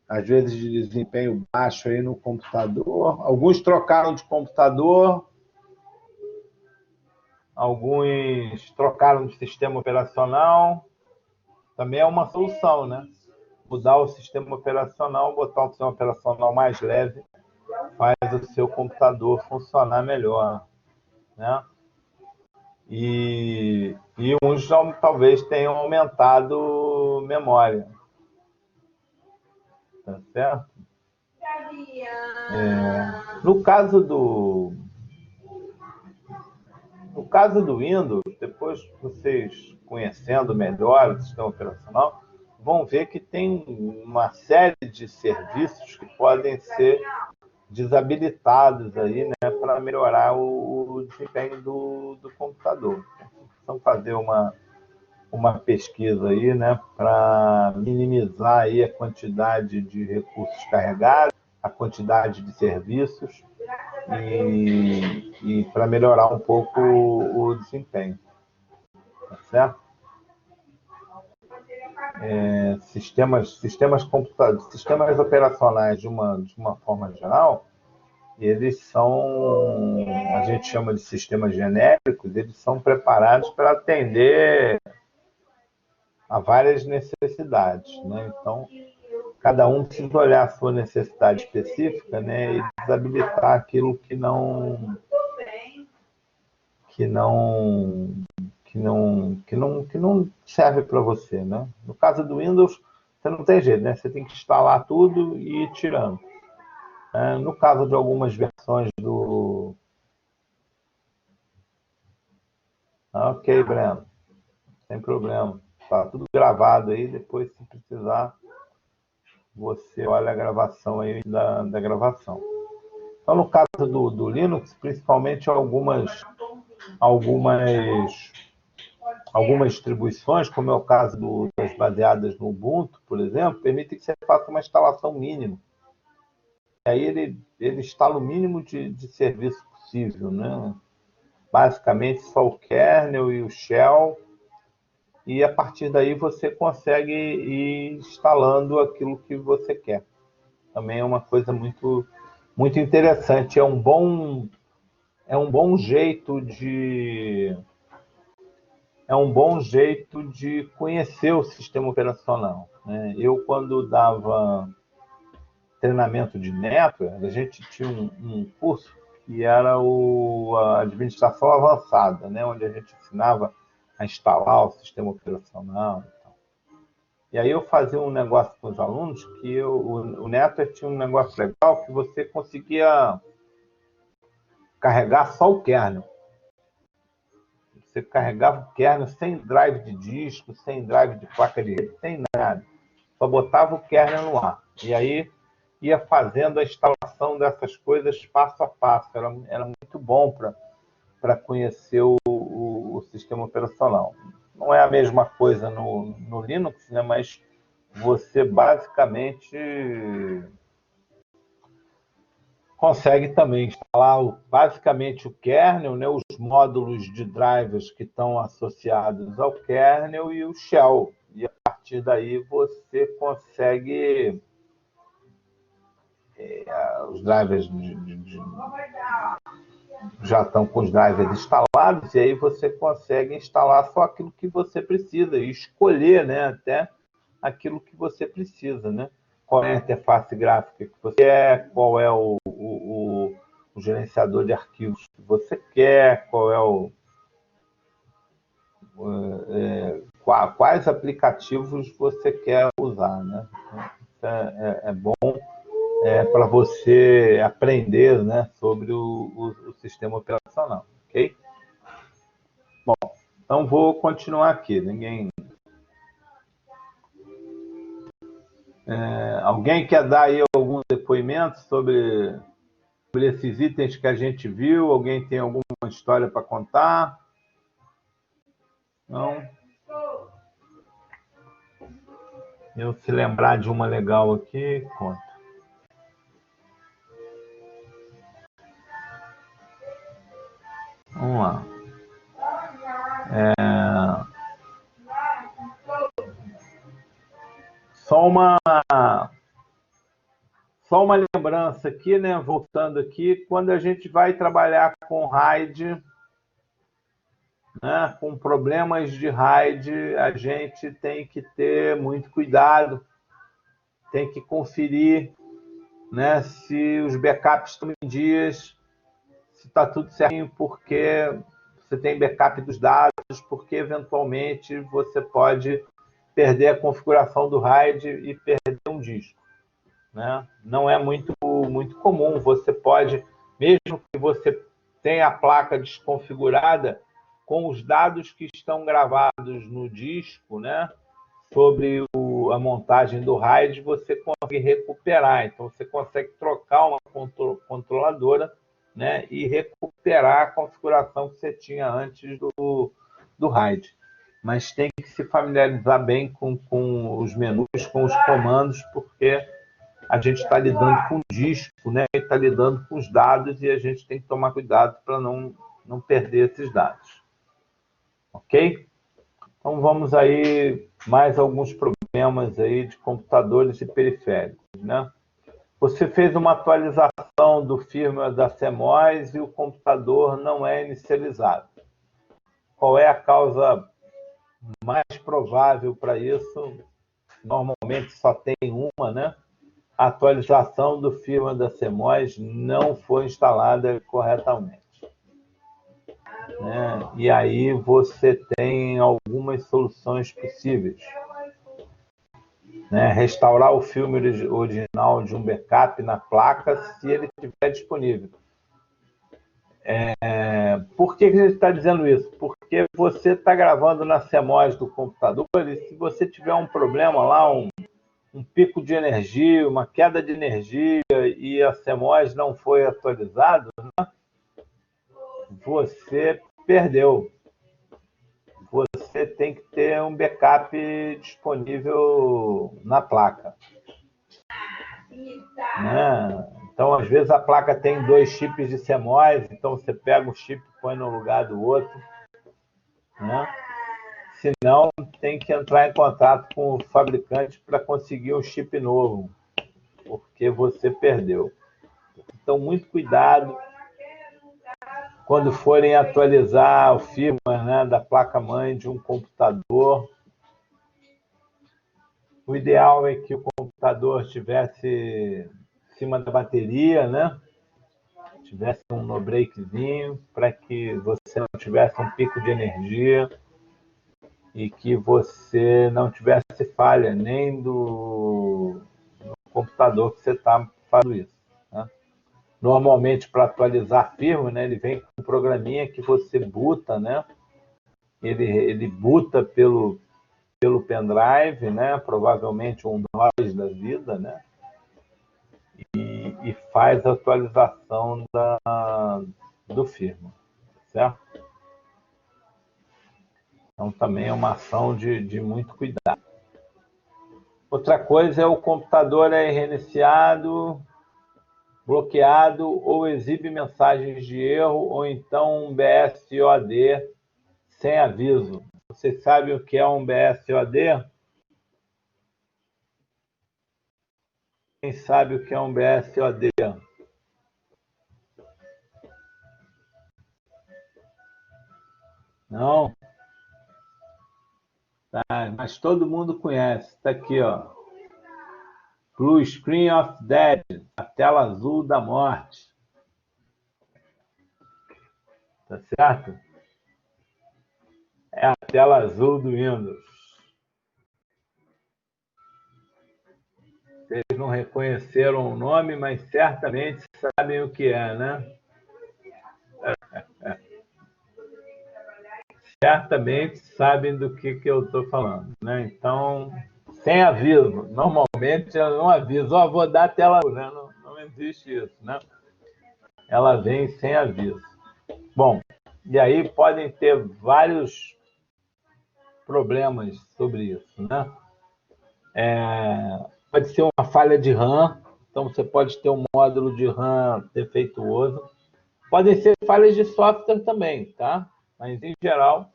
às vezes, de desempenho baixo aí no computador. Alguns trocaram de computador, alguns trocaram de sistema operacional. Também é uma solução, né? Mudar o sistema operacional, botar um sistema operacional mais leve, faz o seu computador funcionar melhor, né? e uns talvez tenham aumentado memória, tá certo? No caso do No caso do Windows, depois vocês conhecendo melhor o sistema operacional, vão ver que tem uma série de serviços que podem ser desabilitados aí, né, para melhorar o desempenho do computador. Então, fazer uma pesquisa aí, né, para minimizar aí a quantidade de recursos carregados, a quantidade de serviços e para melhorar um pouco o desempenho, tá certo? Sistemas operacionais de uma forma geral, eles são, a gente chama de sistemas genéricos, eles são preparados para atender a várias necessidades, né? Então, cada um precisa olhar a sua necessidade específica, né, e desabilitar aquilo que não que não serve para você, né? No caso do Windows, você não tem jeito, né? Você tem que instalar tudo e ir tirando. No caso de algumas versões do... Ok, Breno, sem problema. Tá tudo gravado aí, depois se precisar, você olha a gravação aí da gravação. Então, no caso do Linux, principalmente algumas algumas distribuições, como é o caso das baseadas no Ubuntu, por exemplo, permitem que você faça uma instalação mínima. E aí ele instala o mínimo de serviço possível, né? Basicamente só o kernel e o shell, e a partir daí você consegue ir instalando aquilo que você quer. Também é uma coisa muito interessante. É um bom jeito de conhecer o sistema operacional, né? Eu, quando dava treinamento de network, a gente tinha um curso que era a administração avançada, né? Onde a gente ensinava a instalar o sistema operacional. E aí eu fazia um negócio com os alunos que o network tinha um negócio legal que você conseguia carregar só o kernel. Você carregava o kernel sem drive de disco, sem drive de placa de rede, sem nada. Só botava o kernel no ar. E aí ia fazendo a instalação dessas coisas passo a passo. Era muito bom para conhecer o sistema operacional. Não é a mesma coisa no Linux, né? Mas você basicamente consegue também instalar basicamente o kernel, né, os módulos de drivers que estão associados ao kernel e o shell. E a partir daí você consegue os drivers já estão com os drivers instalados, e aí você consegue instalar só aquilo que você precisa e escolher, né, até aquilo que você precisa, né? Qual é a interface gráfica que você quer, qual é o gerenciador de arquivos que você quer, qual é quais aplicativos você quer usar, né? Então, é bom para você aprender, né, sobre o sistema operacional, ok? Bom, então vou continuar aqui. Alguém quer dar aí algum depoimento sobre esses itens que a gente viu? Alguém tem alguma história para contar? Não? Eu, se lembrar de uma legal aqui, conta. Vamos lá. Só uma lembrança aqui, né? Voltando aqui, quando a gente vai trabalhar com RAID, né, com problemas de RAID, a gente tem que ter muito cuidado, tem que conferir, né, se os backups estão em dias, se está tudo certinho, porque você tem backup dos dados, porque eventualmente você pode perder a configuração do RAID e perder um disco, né? Não é muito comum. Você pode, mesmo que você tenha a placa desconfigurada, com os dados que estão gravados no disco, né, sobre a montagem do RAID, você consegue recuperar. Então, você consegue trocar uma controladora, né, e recuperar a configuração que você tinha antes do RAID. Mas tem que se familiarizar bem com os menus, com os comandos, porque a gente está lidando com o disco, né, e está lidando com os dados, e a gente tem que tomar cuidado para não perder esses dados. Ok? Então, vamos aí, mais alguns problemas aí de computadores e periféricos, né? Você fez uma atualização do firmware da CMOS e o computador não é inicializado. Qual é a causa mais provável para isso? Normalmente só tem uma, né? A atualização do firmware da CMOS não foi instalada corretamente, né? E aí você tem algumas soluções possíveis, né? Restaurar o filme original de um backup na placa, se ele estiver disponível. Por que ele está dizendo isso? Porque você está gravando na CMOS do computador e se você tiver um problema lá, um pico de energia, uma queda de energia e a CMOS não foi atualizada, né, você perdeu. Você tem que ter um backup disponível na placa, né? Então, às vezes, a placa tem 2 chips de CMOS, então você pega um chip e põe no lugar do outro, né? Senão, tem que entrar em contato com o fabricante para conseguir um chip novo, porque você perdeu. Então, muito cuidado quando forem atualizar o firmware, né, da placa-mãe de um computador. O ideal é que o computador estivesse em cima da bateria, né? Tivesse um no-breakzinho para que você não tivesse um pico de energia e que você não tivesse falha nem do computador que você está fazendo isso, né? Normalmente, para atualizar firmware, né, ele vem com um programinha que você boota, né? Ele boota pelo pendrive, né? Provavelmente um DOS da vida, né? E faz a atualização do firmware, certo? Então, também é uma ação de muito cuidado. Outra coisa é o computador é reiniciado, bloqueado ou exibe mensagens de erro, ou então um BSOD sem aviso. Vocês sabem o que é um BSOD? Quem sabe o que é um BSOD? Não? Tá, mas todo mundo conhece. Está aqui, ó. Blue Screen of Death, a tela azul da morte. Tá certo? É a tela azul do Windows. Vocês não reconheceram o nome, mas certamente sabem o que é, né? Certamente sabem do que eu estou falando, né? Então, sem aviso. Normalmente eu não aviso, ó, vou dar a tela azul, né? Não existe isso, né? Ela vem sem aviso. Bom, e aí podem ter vários problemas sobre isso, né? Pode ser uma falha de RAM, então você pode ter um módulo de RAM defeituoso. Podem ser falhas de software também, tá? Mas, em geral,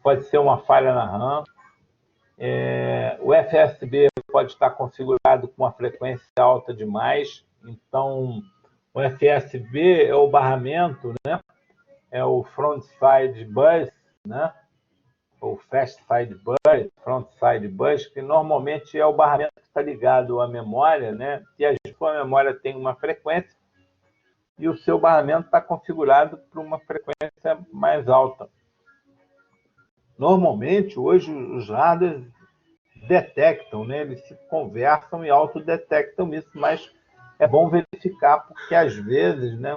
pode ser uma falha na RAM. O FSB pode estar configurado com uma frequência alta demais. Então, o FSB é o barramento, né? É o Frontside Bus, né? Ou Fast Side Bus, Front Side Bus, que normalmente é o barramento que está ligado à memória, né? E a memória tem uma frequência e o seu barramento está configurado para uma frequência mais alta. Normalmente, hoje, os hardwares detectam, né? Eles se conversam e autodetectam isso, mas é bom verificar, porque às vezes, né,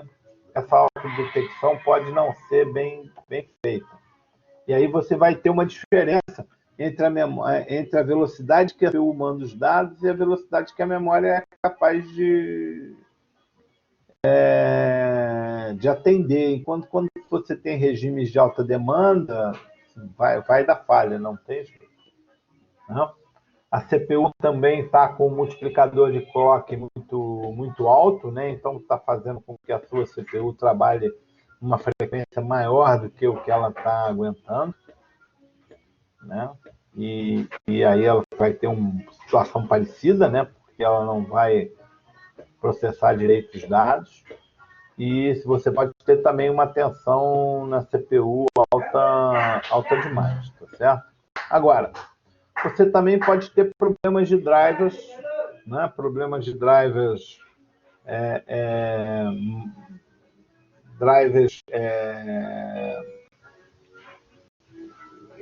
essa autodetecção pode não ser bem feita. E aí você vai ter uma diferença entre a velocidade que a CPU manda os dados e a velocidade que a memória é capaz de atender. Enquanto quando você tem regimes de alta demanda, vai dar falha, não tem jeito. Não? A CPU também está com um multiplicador de clock muito alto, né? Então está fazendo com que a sua CPU trabalhe uma frequência maior do que o que ela está aguentando, né? E aí ela vai ter uma situação parecida, né? Porque ela não vai processar direito os dados. E você pode ter também uma tensão na CPU alta demais, tá certo? Agora, você também pode ter problemas de drivers, né? Problemas de drivers, drivers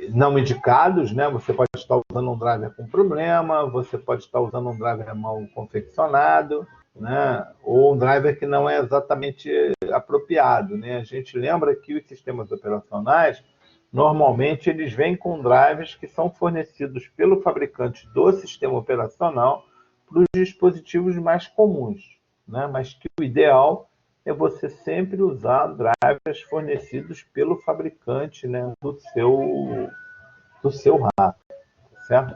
não indicados, né? Você pode estar usando um driver com problema, você pode estar usando um driver mal confeccionado, né? Ou um driver que não é exatamente apropriado, né? A gente lembra que os sistemas operacionais, normalmente, eles vêm com drivers que são fornecidos pelo fabricante do sistema operacional para os dispositivos mais comuns, né? Mas que o ideal é você sempre usar drivers fornecidos pelo fabricante, né, do seu hardware, certo?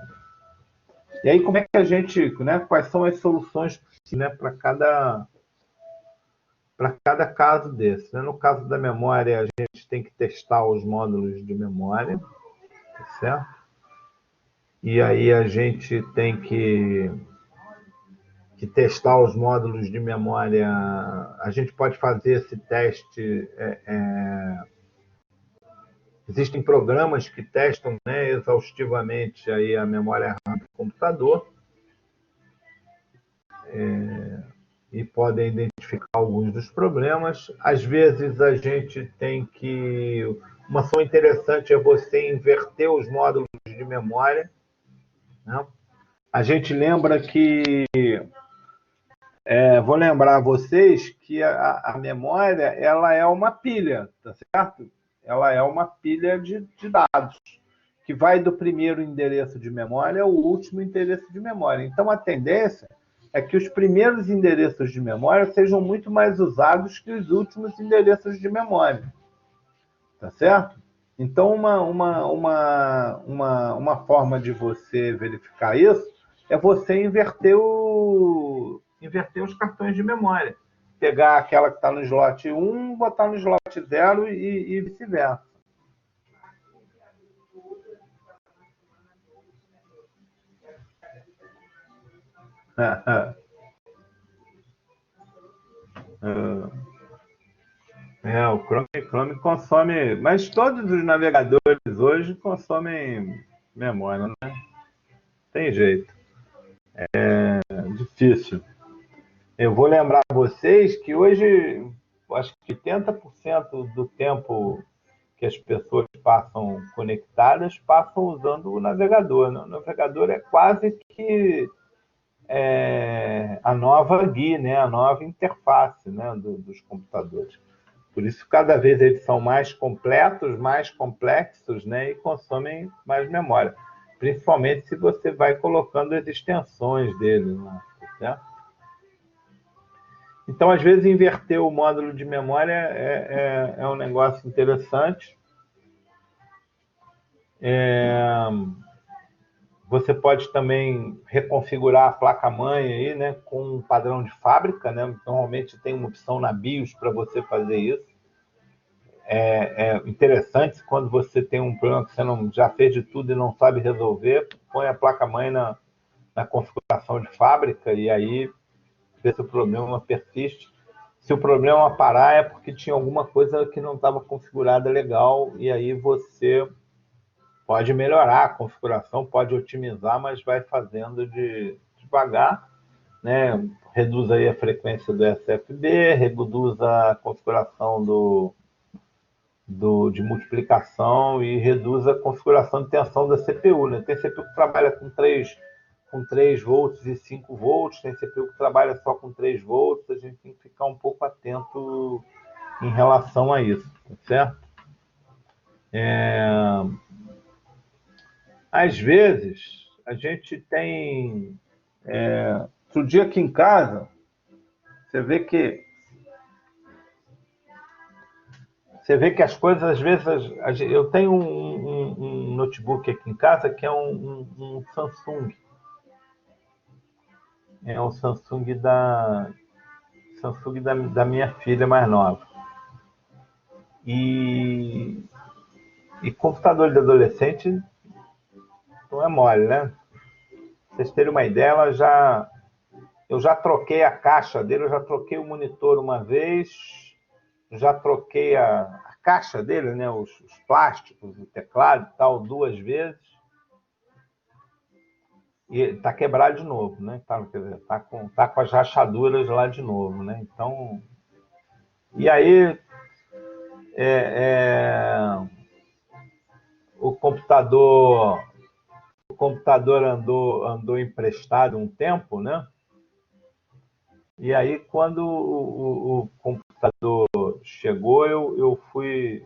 E aí, como é que a gente, né, quais são as soluções, né, para cada caso desse, né? No caso da memória, a gente tem que testar os módulos de memória, tá certo? E aí a gente tem que testar os módulos de memória. A gente pode fazer esse teste. Existem programas que testam, né, exaustivamente aí a memória RAM do computador, e podem identificar alguns dos problemas. Às vezes a gente tem que... Uma ação interessante é você inverter os módulos de memória, né? A gente lembra que... vou lembrar a vocês que a memória, ela é uma pilha, tá certo? Ela é uma pilha de dados, que vai do primeiro endereço de memória ao último endereço de memória. Então, a tendência é que os primeiros endereços de memória sejam muito mais usados que os últimos endereços de memória. Tá certo? Então, uma forma de você verificar isso é você inverter os cartões de memória. Pegar aquela que está no slot 1, botar no slot 0 e vice-versa. O Chrome consome, mas todos os navegadores hoje consomem memória, né? Tem jeito. É difícil. Eu vou lembrar a vocês que hoje, acho que 80% do tempo que as pessoas passam conectadas passam usando o navegador, né? O navegador é quase que a nova GUI, né? A nova interface, né, dos computadores. Por isso, cada vez eles são mais completos, mais complexos, né, e consomem mais memória. Principalmente se você vai colocando as extensões dele, né, certo? Então, às vezes, inverter o módulo de memória é um negócio interessante. Você pode também reconfigurar a placa-mãe aí, né, com um padrão de fábrica, né? Normalmente tem uma opção na BIOS para você fazer isso. É interessante quando você tem um problema que você já fez de tudo e não sabe resolver, põe a placa-mãe na configuração de fábrica e aí vê se o problema persiste. Se o problema parar é porque tinha alguma coisa que não estava configurada legal e aí você pode melhorar a configuração, pode otimizar, mas vai fazendo devagar. né? Reduz aí a frequência do SFB, reduz a configuração de multiplicação e reduz a configuração de tensão da CPU, né? Tem CPU que trabalha com 3 volts e 5 volts, tem CPU que trabalha só com 3 volts, a gente tem que ficar um pouco atento em relação a isso, tá certo? Às vezes, a gente tem... Outro dia aqui em casa, você vê que as coisas, às vezes, eu tenho um notebook aqui em casa que é um Samsung. É um Samsung da minha filha mais nova. E computador de adolescente não é mole, né? Pra vocês terem uma ideia, eu já troquei a caixa dele, eu já troquei o monitor uma vez, já troquei a caixa dele, né? Os plásticos, o teclado e tal, 2 vezes. E está quebrado de novo, né? Tá com as rachaduras lá de novo, né? Então, e aí é, o computador andou emprestado um tempo, né? E aí quando o computador chegou, eu fui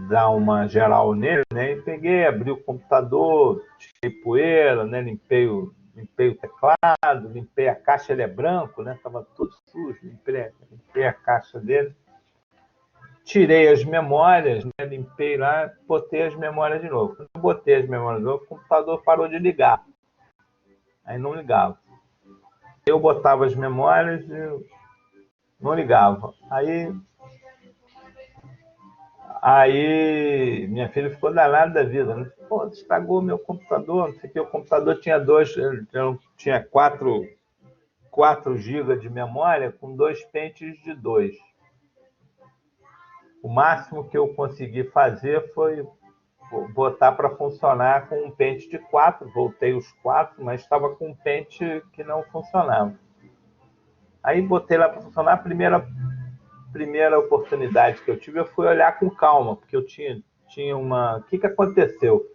dar uma geral nele, né? E peguei, abri o computador, tirei poeira, né? Limpei o teclado, limpei a caixa, ele é branco, né? Estava tudo sujo, limpei a caixa dele, tirei as memórias, né? Limpei lá, botei as memórias de novo. Quando eu botei as memórias de novo, o computador parou de ligar. Aí não ligava. Eu botava as memórias e não ligava. Aí minha filha ficou danada da vida, né? Pô, estragou meu computador, não sei o que. O computador tinha tinha 4 GB de memória com 2 pentes de 2. O máximo que eu consegui fazer foi botar para funcionar com um pente de 4. Voltei os 4, mas estava com um pente que não funcionava. Aí botei lá para funcionar. A primeira oportunidade que eu tive, eu fui olhar com calma, porque eu tinha uma... O que aconteceu?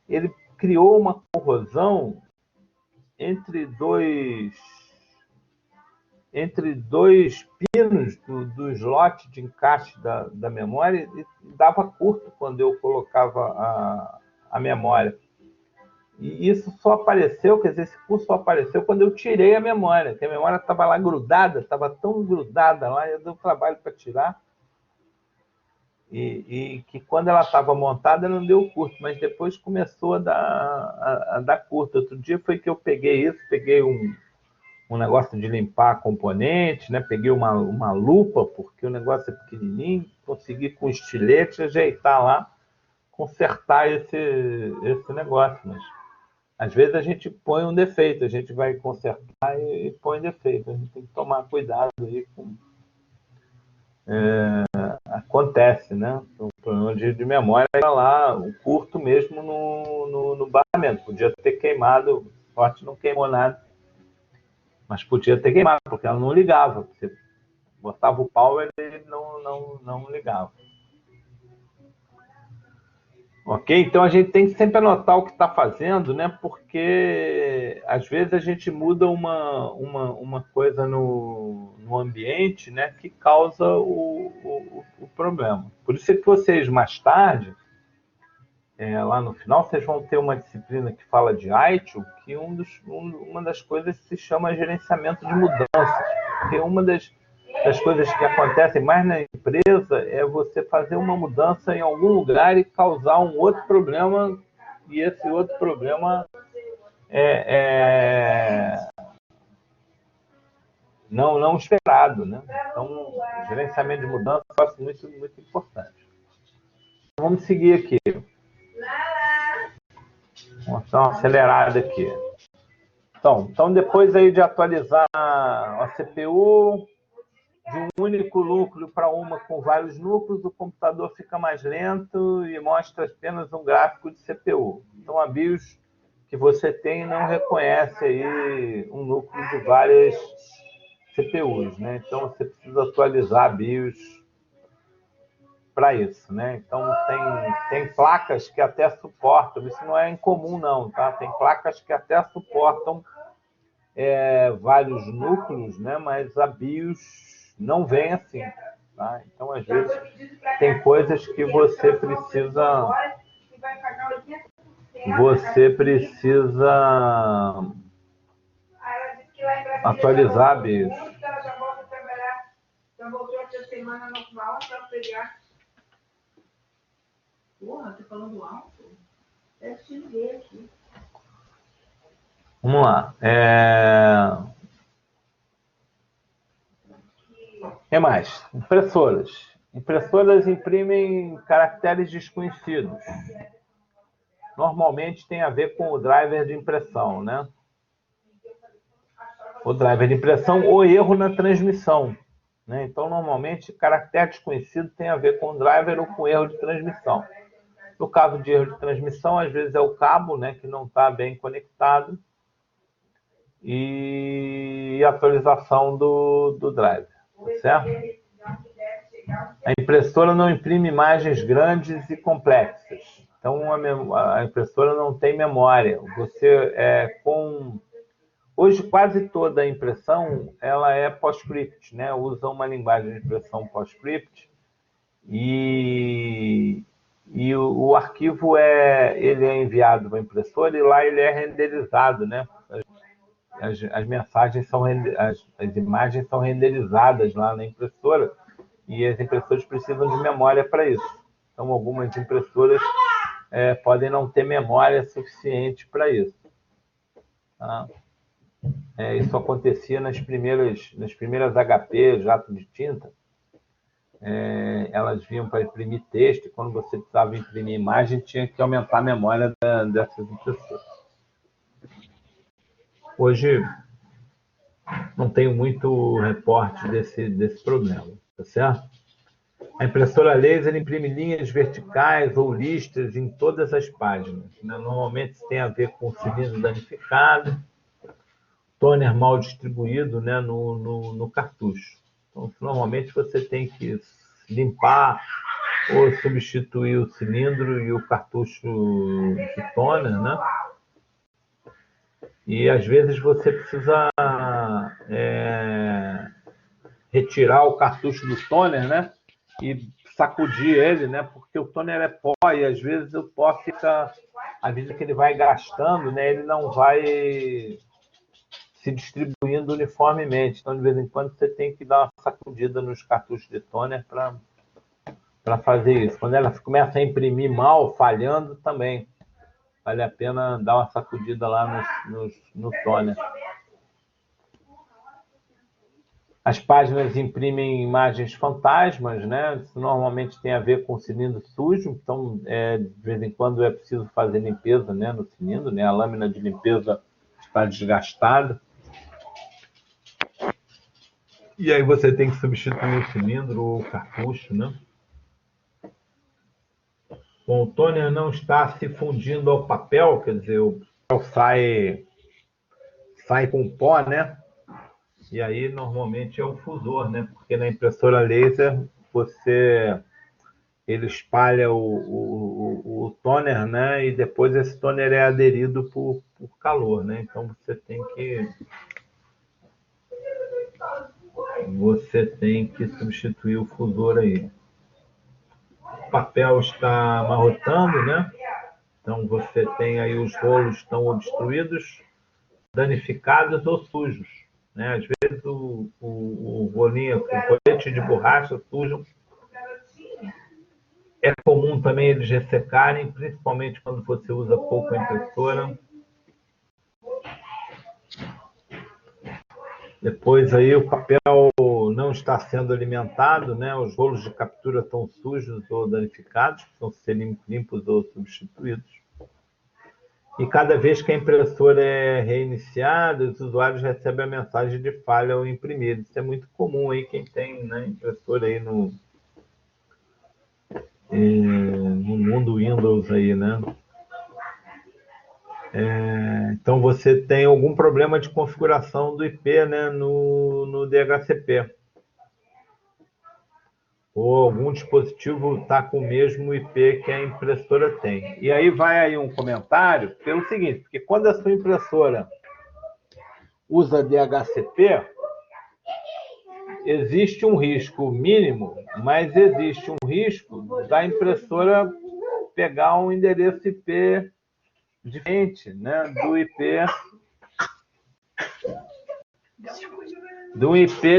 Ele criou uma corrosão entre dois pinos do slot de encaixe da memória e dava curto quando eu colocava a memória. E isso só apareceu, quer dizer, esse curso só apareceu quando eu tirei a memória, que a memória estava lá grudada, estava tão grudada lá, eu dei trabalho para tirar. E que quando ela estava montada não deu curto, mas depois começou a dar curto. Outro dia foi que eu peguei um negócio de limpar componente, né? Peguei uma lupa, porque o negócio é pequenininho, consegui com estilete ajeitar lá, consertar esse negócio. Mas às vezes a gente põe um defeito, a gente vai consertar e põe defeito. A gente tem que tomar cuidado aí com... Acontece, né? O problema de memória era lá, o curto mesmo no barramento. Podia ter queimado, sorte não queimou nada, mas podia ter queimado, porque ela não ligava. Você botava o power e ele não ligava. Ok? Então a gente tem que sempre anotar o que está fazendo, né? Porque às vezes a gente muda uma coisa no ambiente, né? Que causa o problema. Por isso é que vocês mais tarde, lá no final, vocês vão ter uma disciplina que fala de ITIL, que uma das coisas se chama gerenciamento de mudanças. Porque uma das coisas que acontecem mais na empresa é você fazer uma mudança em algum lugar e causar um outro problema, e esse outro problema é não esperado, né? Então, gerenciamento de mudança é um muito, muito importante. Vamos seguir aqui. Vamos dar uma acelerada aqui. Então, depois aí de atualizar a CPU de um único núcleo para uma com vários núcleos, o computador fica mais lento e mostra apenas um gráfico de CPU. Então, a BIOS que você tem não reconhece aí um núcleo de várias CPUs, né? Então você precisa atualizar a BIOS para isso, né? Então tem placas que até suportam, isso não é incomum não, tá? Tem placas que até suportam vários núcleos, né? Mas a BIOS não vem assim, tá? Então às vezes tem coisas que você precisa atualizar a BIOS. Já voltou essa semana normal para pegar. Porra, tô falando alto? Deve te ver aqui. Vamos lá. O que mais? Impressoras. Impressoras imprimem caracteres desconhecidos. Normalmente tem a ver com o driver de impressão, né? O driver de impressão ou erro na transmissão, né? Então, normalmente, caractere desconhecido tem a ver com o driver ou com erro de transmissão. No caso de erro de transmissão, às vezes é o cabo, né, que não está bem conectado e a atualização do driver, certo? A impressora não imprime imagens grandes e complexas. Então, a impressora não tem memória. Hoje, quase toda a impressão ela é PostScript, né? Usa uma linguagem de impressão PostScript e o arquivo ele é enviado para a impressora e lá ele é renderizado, né? As mensagens as imagens são renderizadas lá na impressora e as impressoras precisam de memória para isso. Então, algumas impressoras podem não ter memória suficiente para isso. Tá? Isso acontecia nas primeiras HP, jato de tinta. Elas vinham para imprimir texto e quando você precisava imprimir imagem, tinha que aumentar a memória dessas impressoras. Hoje, não tenho muito reporte desse problema, tá certo? A impressora laser imprime linhas verticais ou listas em todas as páginas, né? Normalmente isso tem a ver com o cilindro danificado, toner mal distribuído, né, no cartucho. Então, normalmente você tem que limpar ou substituir o cilindro e o cartucho de toner, né? E às vezes você precisa retirar o cartucho do toner, né? E sacudir ele, né? Porque o toner é pó e às vezes o pó fica, à medida que ele vai gastando, né? Ele não vai se distribuindo uniformemente. Então, de vez em quando, você tem que dar uma sacudida nos cartuchos de toner para fazer isso. Quando ela começa a imprimir mal, falhando, também vale a pena dar uma sacudida lá no toner. As páginas imprimem imagens fantasmas, né? Isso normalmente tem a ver com o cilindro sujo, então, de vez em quando é preciso fazer limpeza, né, no cilindro, né? A lâmina de limpeza está desgastada. E aí você tem que substituir o cilindro ou o cartucho, né? Bom, o toner não está se fundindo ao papel, quer dizer, o papel sai com pó, né? E aí normalmente é o fusor, né? Porque na impressora laser ele espalha o toner, né? E depois esse toner é aderido por calor, né? Então você tem que substituir o fusor aí. O papel está amarrotando, né? Então você tem aí os rolos estão obstruídos, danificados ou sujos, né? Às vezes o rolinho, o colete de borracha sujam. É comum também eles ressecarem, principalmente quando você usa pouco a impressora. Depois aí o papel não está sendo alimentado, né? Os rolos de captura estão sujos ou danificados, precisam ser limpos ou substituídos. E cada vez que a impressora é reiniciada, os usuários recebem a mensagem de falha ao imprimir. Isso é muito comum aí quem tem, né, impressora aí no mundo Windows aí, né? Então, você tem algum problema de configuração do IP, né, no DHCP. Ou algum dispositivo está com o mesmo IP que a impressora tem. E aí vai aí um comentário pelo seguinte, porque quando a sua impressora usa DHCP, existe um risco mínimo, mas existe um risco da impressora pegar um endereço IP diferente, né, do IP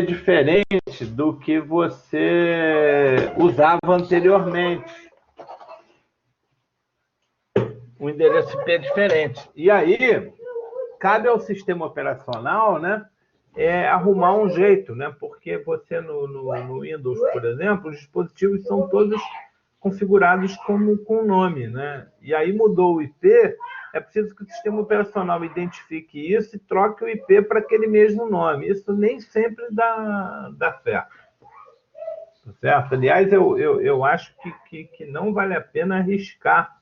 diferente do que você usava anteriormente. Um endereço IP diferente. E aí, cabe ao sistema operacional, né, arrumar um jeito, né? Porque você no Windows, por exemplo, os dispositivos são todos configurados com nome, né? E aí mudou o IP, é preciso que o sistema operacional identifique isso e troque o IP para aquele mesmo nome. Isso nem sempre dá certo. Certo? Aliás, eu acho que não vale a pena arriscar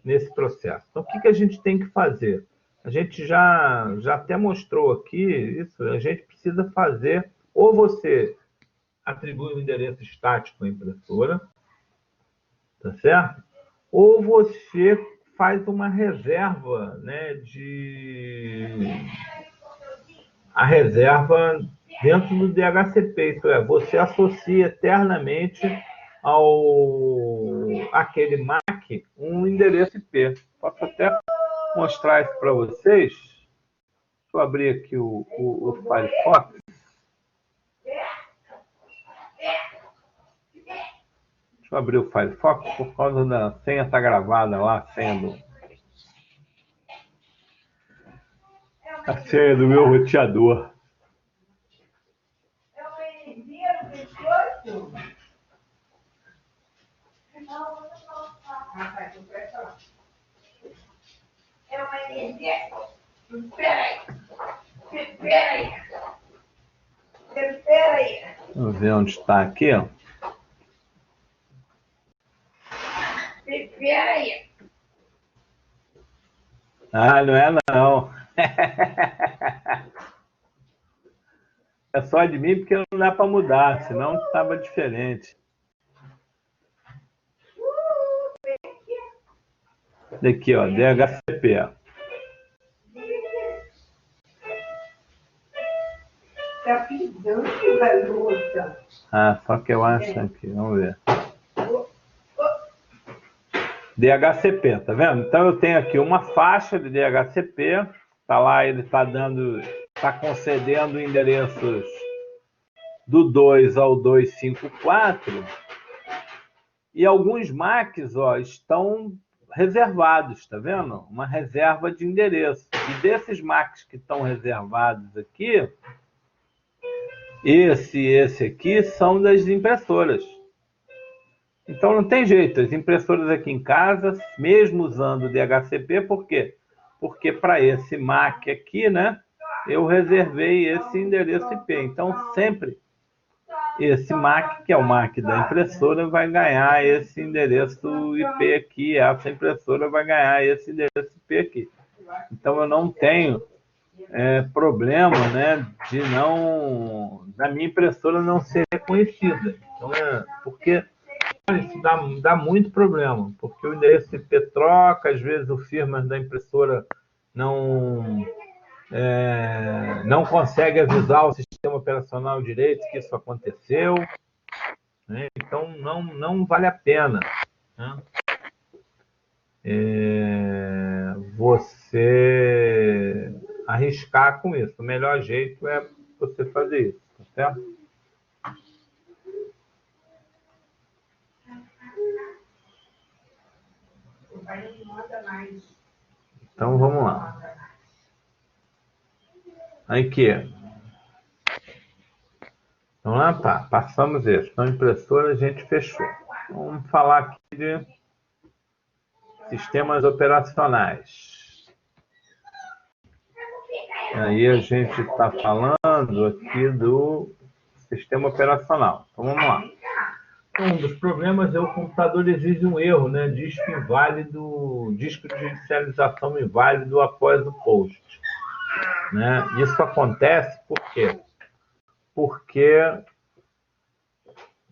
nesse processo. Então, o que a gente tem que fazer? A gente já até mostrou aqui isso, a gente precisa fazer, ou você atribui um endereço estático à impressora, tá certo? Ou você faz uma reserva, né, a reserva dentro do DHCP, isso é, você associa eternamente aquele MAC um endereço IP. Posso até mostrar isso para vocês. Deixa eu abrir aqui o Firefox. Deixa eu abrir o Firefox, por causa da senha está gravada lá, a senha do meu roteador. É uma energia. Espera aí. Vamos ver onde está aqui, ó. Espera aí. Ah, não é não. É só de mim porque não dá para mudar, senão estava diferente. Aqui, ó, DHCP. Tá pisando, garota. Ah, só que eu acho aqui, vamos ver. DHCP, tá vendo? Então eu tenho aqui uma faixa de DHCP, tá lá, ele tá concedendo endereços do 2 ao 254, e alguns MACs, ó, estão reservados, tá vendo? Uma reserva de endereço. E desses MACs que estão reservados aqui, esse aqui são das impressoras. Então não tem jeito, as impressoras aqui em casa, mesmo usando o DHCP, por quê? Porque para esse MAC aqui, né, eu reservei esse endereço IP. Então sempre esse MAC, que é o MAC da impressora, vai ganhar esse endereço IP aqui, essa impressora vai ganhar esse endereço IP aqui. Então eu não tenho problema, né, da minha impressora não ser reconhecida. Então porque isso dá muito problema, porque o endereço IP troca, às vezes o firmware da impressora não consegue avisar o sistema operacional direito que isso aconteceu, né? Então não vale a pena, né, você arriscar com isso. O melhor jeito é você fazer isso, tá certo? Então vamos lá. Aqui. Então lá tá, passamos isso. Então impressora a gente fechou. Vamos falar aqui de sistemas operacionais. Aí a gente está falando aqui do sistema operacional. Então vamos lá. Um dos problemas é o computador exige um erro, né? Disco inválido, disco de inicialização inválido após o post, né? Isso acontece por quê? Porque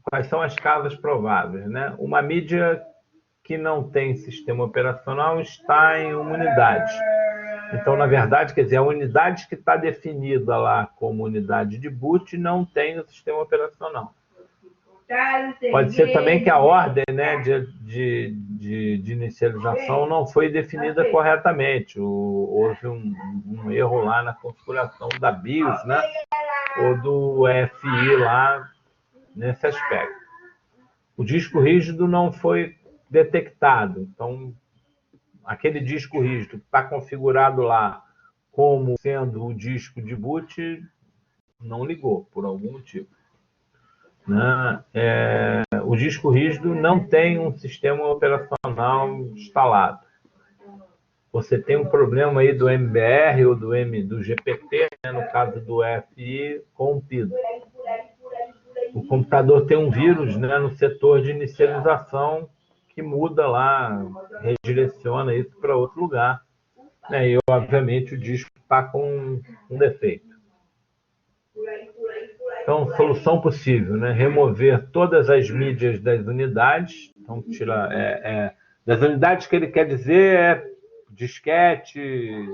quais são as causas prováveis, né? Uma mídia que não tem sistema operacional está em uma unidade. Então, na verdade, quer dizer, a unidade que está definida lá como unidade de boot não tem o sistema operacional. Pode ser também que a ordem, né, de inicialização não foi definida corretamente. Houve um erro lá na configuração da BIOS, né, ou do FI lá nesse aspecto. O disco rígido não foi detectado. Então, aquele disco rígido que está configurado lá como sendo o disco de boot não ligou, por algum motivo. Né? O disco rígido não tem um sistema operacional instalado. Você tem um problema aí do MBR ou do GPT, né? No caso do FI, corrompido. O computador tem um vírus, né, no setor de inicialização que muda lá, redireciona isso para outro lugar. Né? E, obviamente, o disco está com um defeito. Então, solução possível, né? Remover todas as mídias das unidades. Então, tirar das unidades que ele quer dizer é disquete,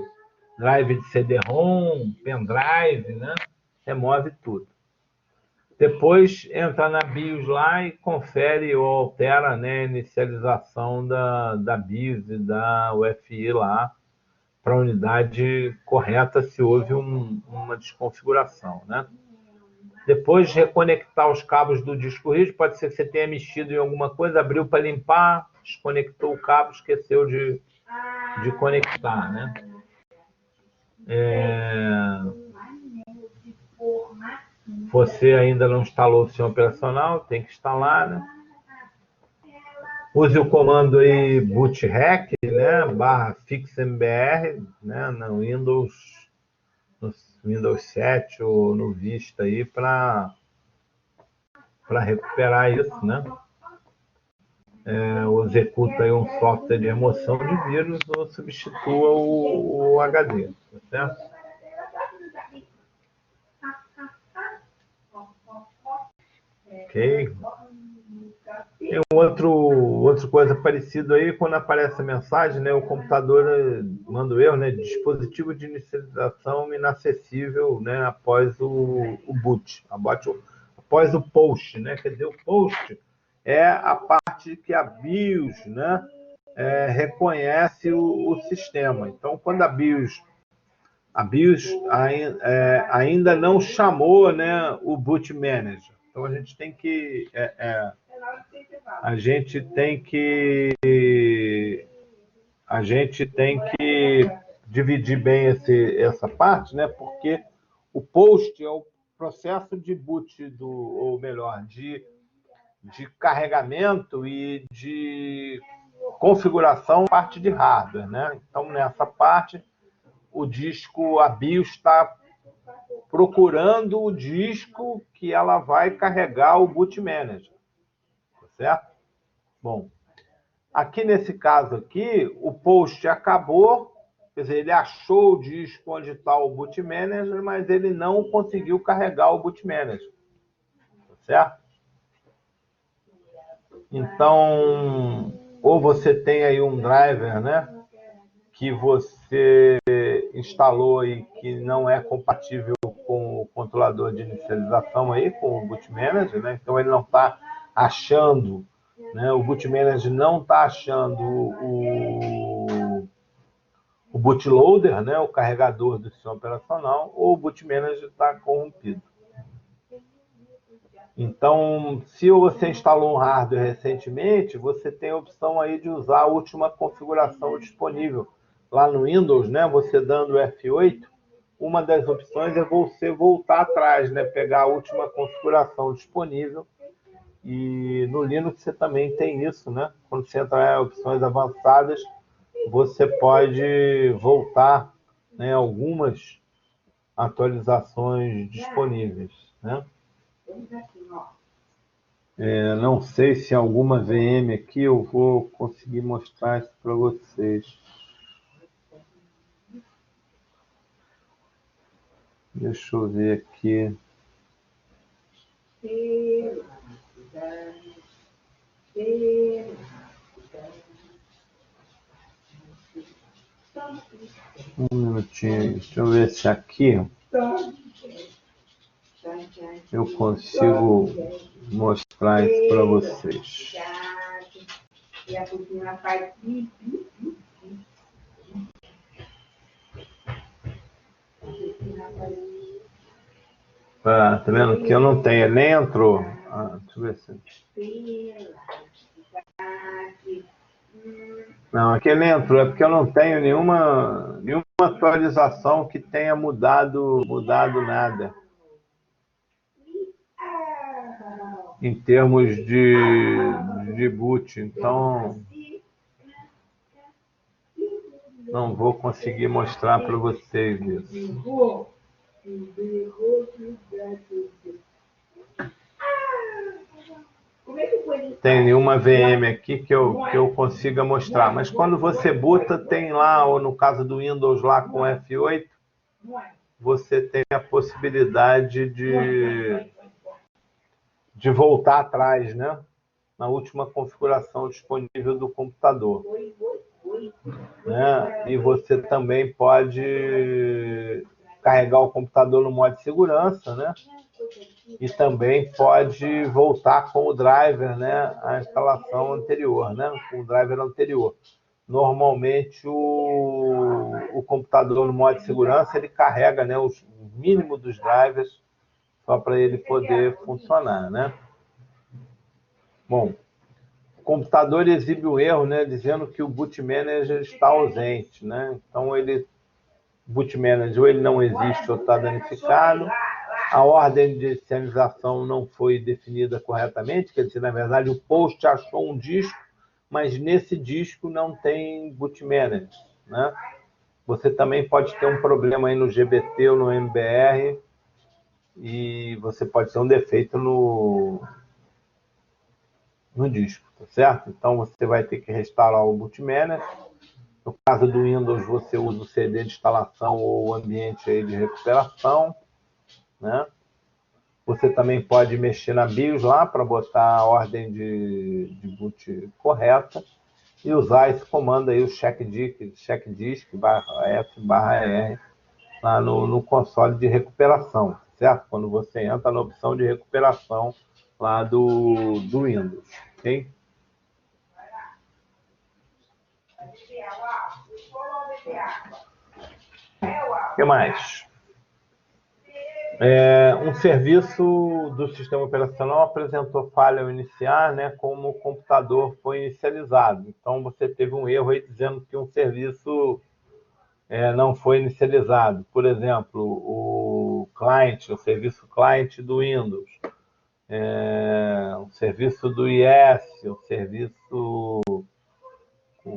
drive de CD-ROM, pendrive, né? Remove tudo. Depois entra na BIOS lá e confere ou altera, né, a inicialização da BIOS e da UFI lá para a unidade correta se houve uma desconfiguração, né? Depois reconectar os cabos do disco rígido, pode ser que você tenha mexido em alguma coisa, abriu para limpar, desconectou o cabo, esqueceu de conectar, né? Você ainda não instalou o sistema operacional, tem que instalar, né? Use o comando aí bootrec, né? /fixmbr, né? No Windows 7 ou no Vista aí para recuperar isso, né? Executa aí um software de remoção de vírus ou substitua o HD, tá certo? Ok. Tem outra coisa parecida aí, quando aparece a mensagem, né, o computador manda o erro, né, dispositivo de inicialização inacessível, né, após o boot, após o post, né, quer dizer, o post é a parte que a BIOS, né, reconhece o sistema. Então, quando a BIOS ainda não chamou, né, o boot manager. Então, a gente tem que dividir bem essa parte, né? Porque o post é o processo de boot ou melhor, de carregamento e de configuração parte de hardware, né? Então, nessa parte, a BIOS está procurando o disco que ela vai carregar o boot manager, tá certo? Bom, aqui nesse caso aqui, o post acabou, quer dizer, ele achou o disco onde está o boot manager, mas ele não conseguiu carregar o boot manager, tá certo? Então, ou você tem aí um driver, né, que você instalou e que não é compatível com o controlador de inicialização aí, com o boot manager, né? Então ele não está achando, né? O boot manager não está achando o bootloader, né? O carregador do sistema operacional, ou o boot manager está corrompido. Então, se você instalou um hardware recentemente, você tem a opção aí de usar a última configuração disponível. Lá no Windows, né, você dando F8, uma das opções é você voltar atrás, né, pegar a última configuração disponível. E no Linux você também tem isso, né? Quando você entra em opções avançadas, você pode voltar, né, algumas atualizações disponíveis, né? Não sei se em alguma VM aqui eu vou conseguir mostrar isso para vocês. Deixa eu ver aqui. Um minutinho, deixa eu ver se aqui eu consigo mostrar isso para vocês. Tá vendo que eu não tenho, ele nem entrou. Deixa eu ver se... Não, aqui ele nem entrou, é porque eu não tenho nenhuma atualização que tenha mudado nada. Em termos de boot, então não vou conseguir mostrar para vocês isso. Tem nenhuma VM aqui que eu consiga mostrar, mas quando você boota, tem lá, ou no caso do Windows lá com F8, você tem a possibilidade de voltar atrás, né? Na última configuração disponível do computador. Né? E você também pode carregar o computador no modo de segurança, né? E também pode voltar com o driver, né? A instalação anterior, né? Com o driver anterior. Normalmente o computador no modo de segurança ele carrega, né, o mínimo dos drivers só para ele poder funcionar, né? Bom, o computador exibe um erro, né, dizendo que o boot manager está ausente, né? Então o boot manager ou ele não existe ou está danificado. A ordem de inicialização não foi definida corretamente, quer dizer, na verdade o post achou um disco, mas nesse disco não tem boot manager, né? Você também pode ter um problema aí no GBT ou no MBR e você pode ter um defeito no disco, tá certo? Então você vai ter que restaurar o boot manager. No caso do Windows, você usa o CD de instalação ou o ambiente aí de recuperação, né? Você também pode mexer na BIOS lá para botar a ordem de boot correta e usar esse comando aí, o checkdisk/F/R, lá no console de recuperação, certo? Quando você entra na opção de recuperação lá do Windows, ok? O que mais? Um serviço do sistema operacional apresentou falha ao iniciar, né, como o computador foi inicializado. Então, você teve um erro aí dizendo que um serviço não foi inicializado. Por exemplo, o client, o serviço client do Windows, o serviço do IS,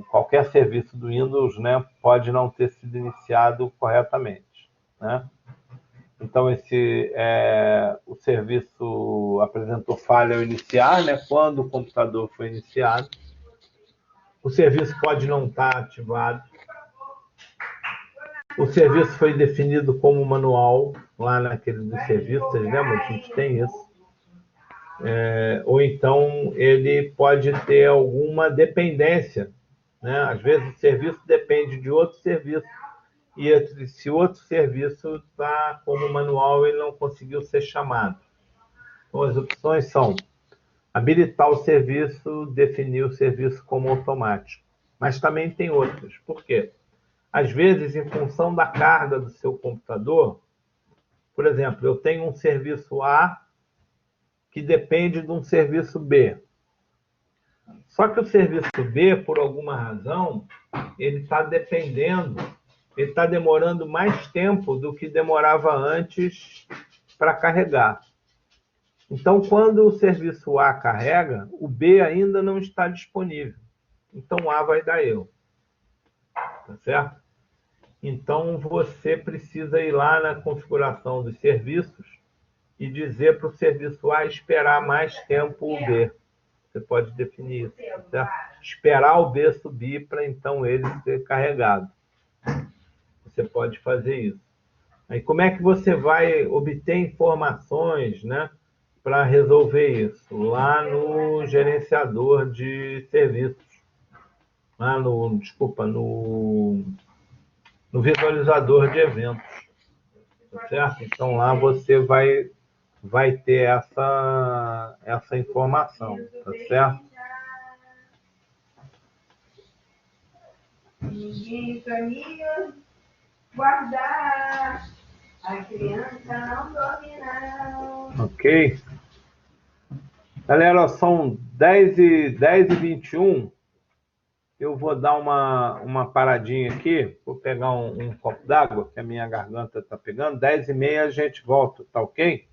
qualquer serviço do Windows, né, pode não ter sido iniciado corretamente, né? Então, o serviço apresentou falha ao iniciar, né? Quando o computador foi iniciado. O serviço pode não estar ativado. O serviço foi definido como manual, lá naquele do serviço, vocês lembram? A gente tem isso. Ou então, ele pode ter alguma dependência, né? Às vezes, o serviço depende de outro serviço. E se outro serviço está como manual, ele não conseguiu ser chamado. Então, as opções são habilitar o serviço, definir o serviço como automático. Mas também tem outras. Por quê? Às vezes, em função da carga do seu computador, por exemplo, eu tenho um serviço A que depende de um serviço B. Só que o serviço B, por alguma razão, ele está demorando mais tempo do que demorava antes para carregar. Então, quando o serviço A carrega, o B ainda não está disponível. Então, o A vai dar erro. Tá certo? Então, você precisa ir lá na configuração dos serviços e dizer para o serviço A esperar mais tempo o B. Você pode definir isso, certo? Esperar o B subir para então ele ser carregado. Você pode fazer isso. Aí como é que você vai obter informações, né, para resolver isso? Lá no gerenciador de serviços. Lá desculpa, no visualizador de eventos. Tá certo? Então lá você vai ter essa informação, tá certo? Ninguém para mim guardar. A criança não dorme, não. Ok? Galera, são 10h21. Eu vou dar uma paradinha aqui. Vou pegar um copo d'água, que a minha garganta está pegando. 10h30 a gente volta, tá ok?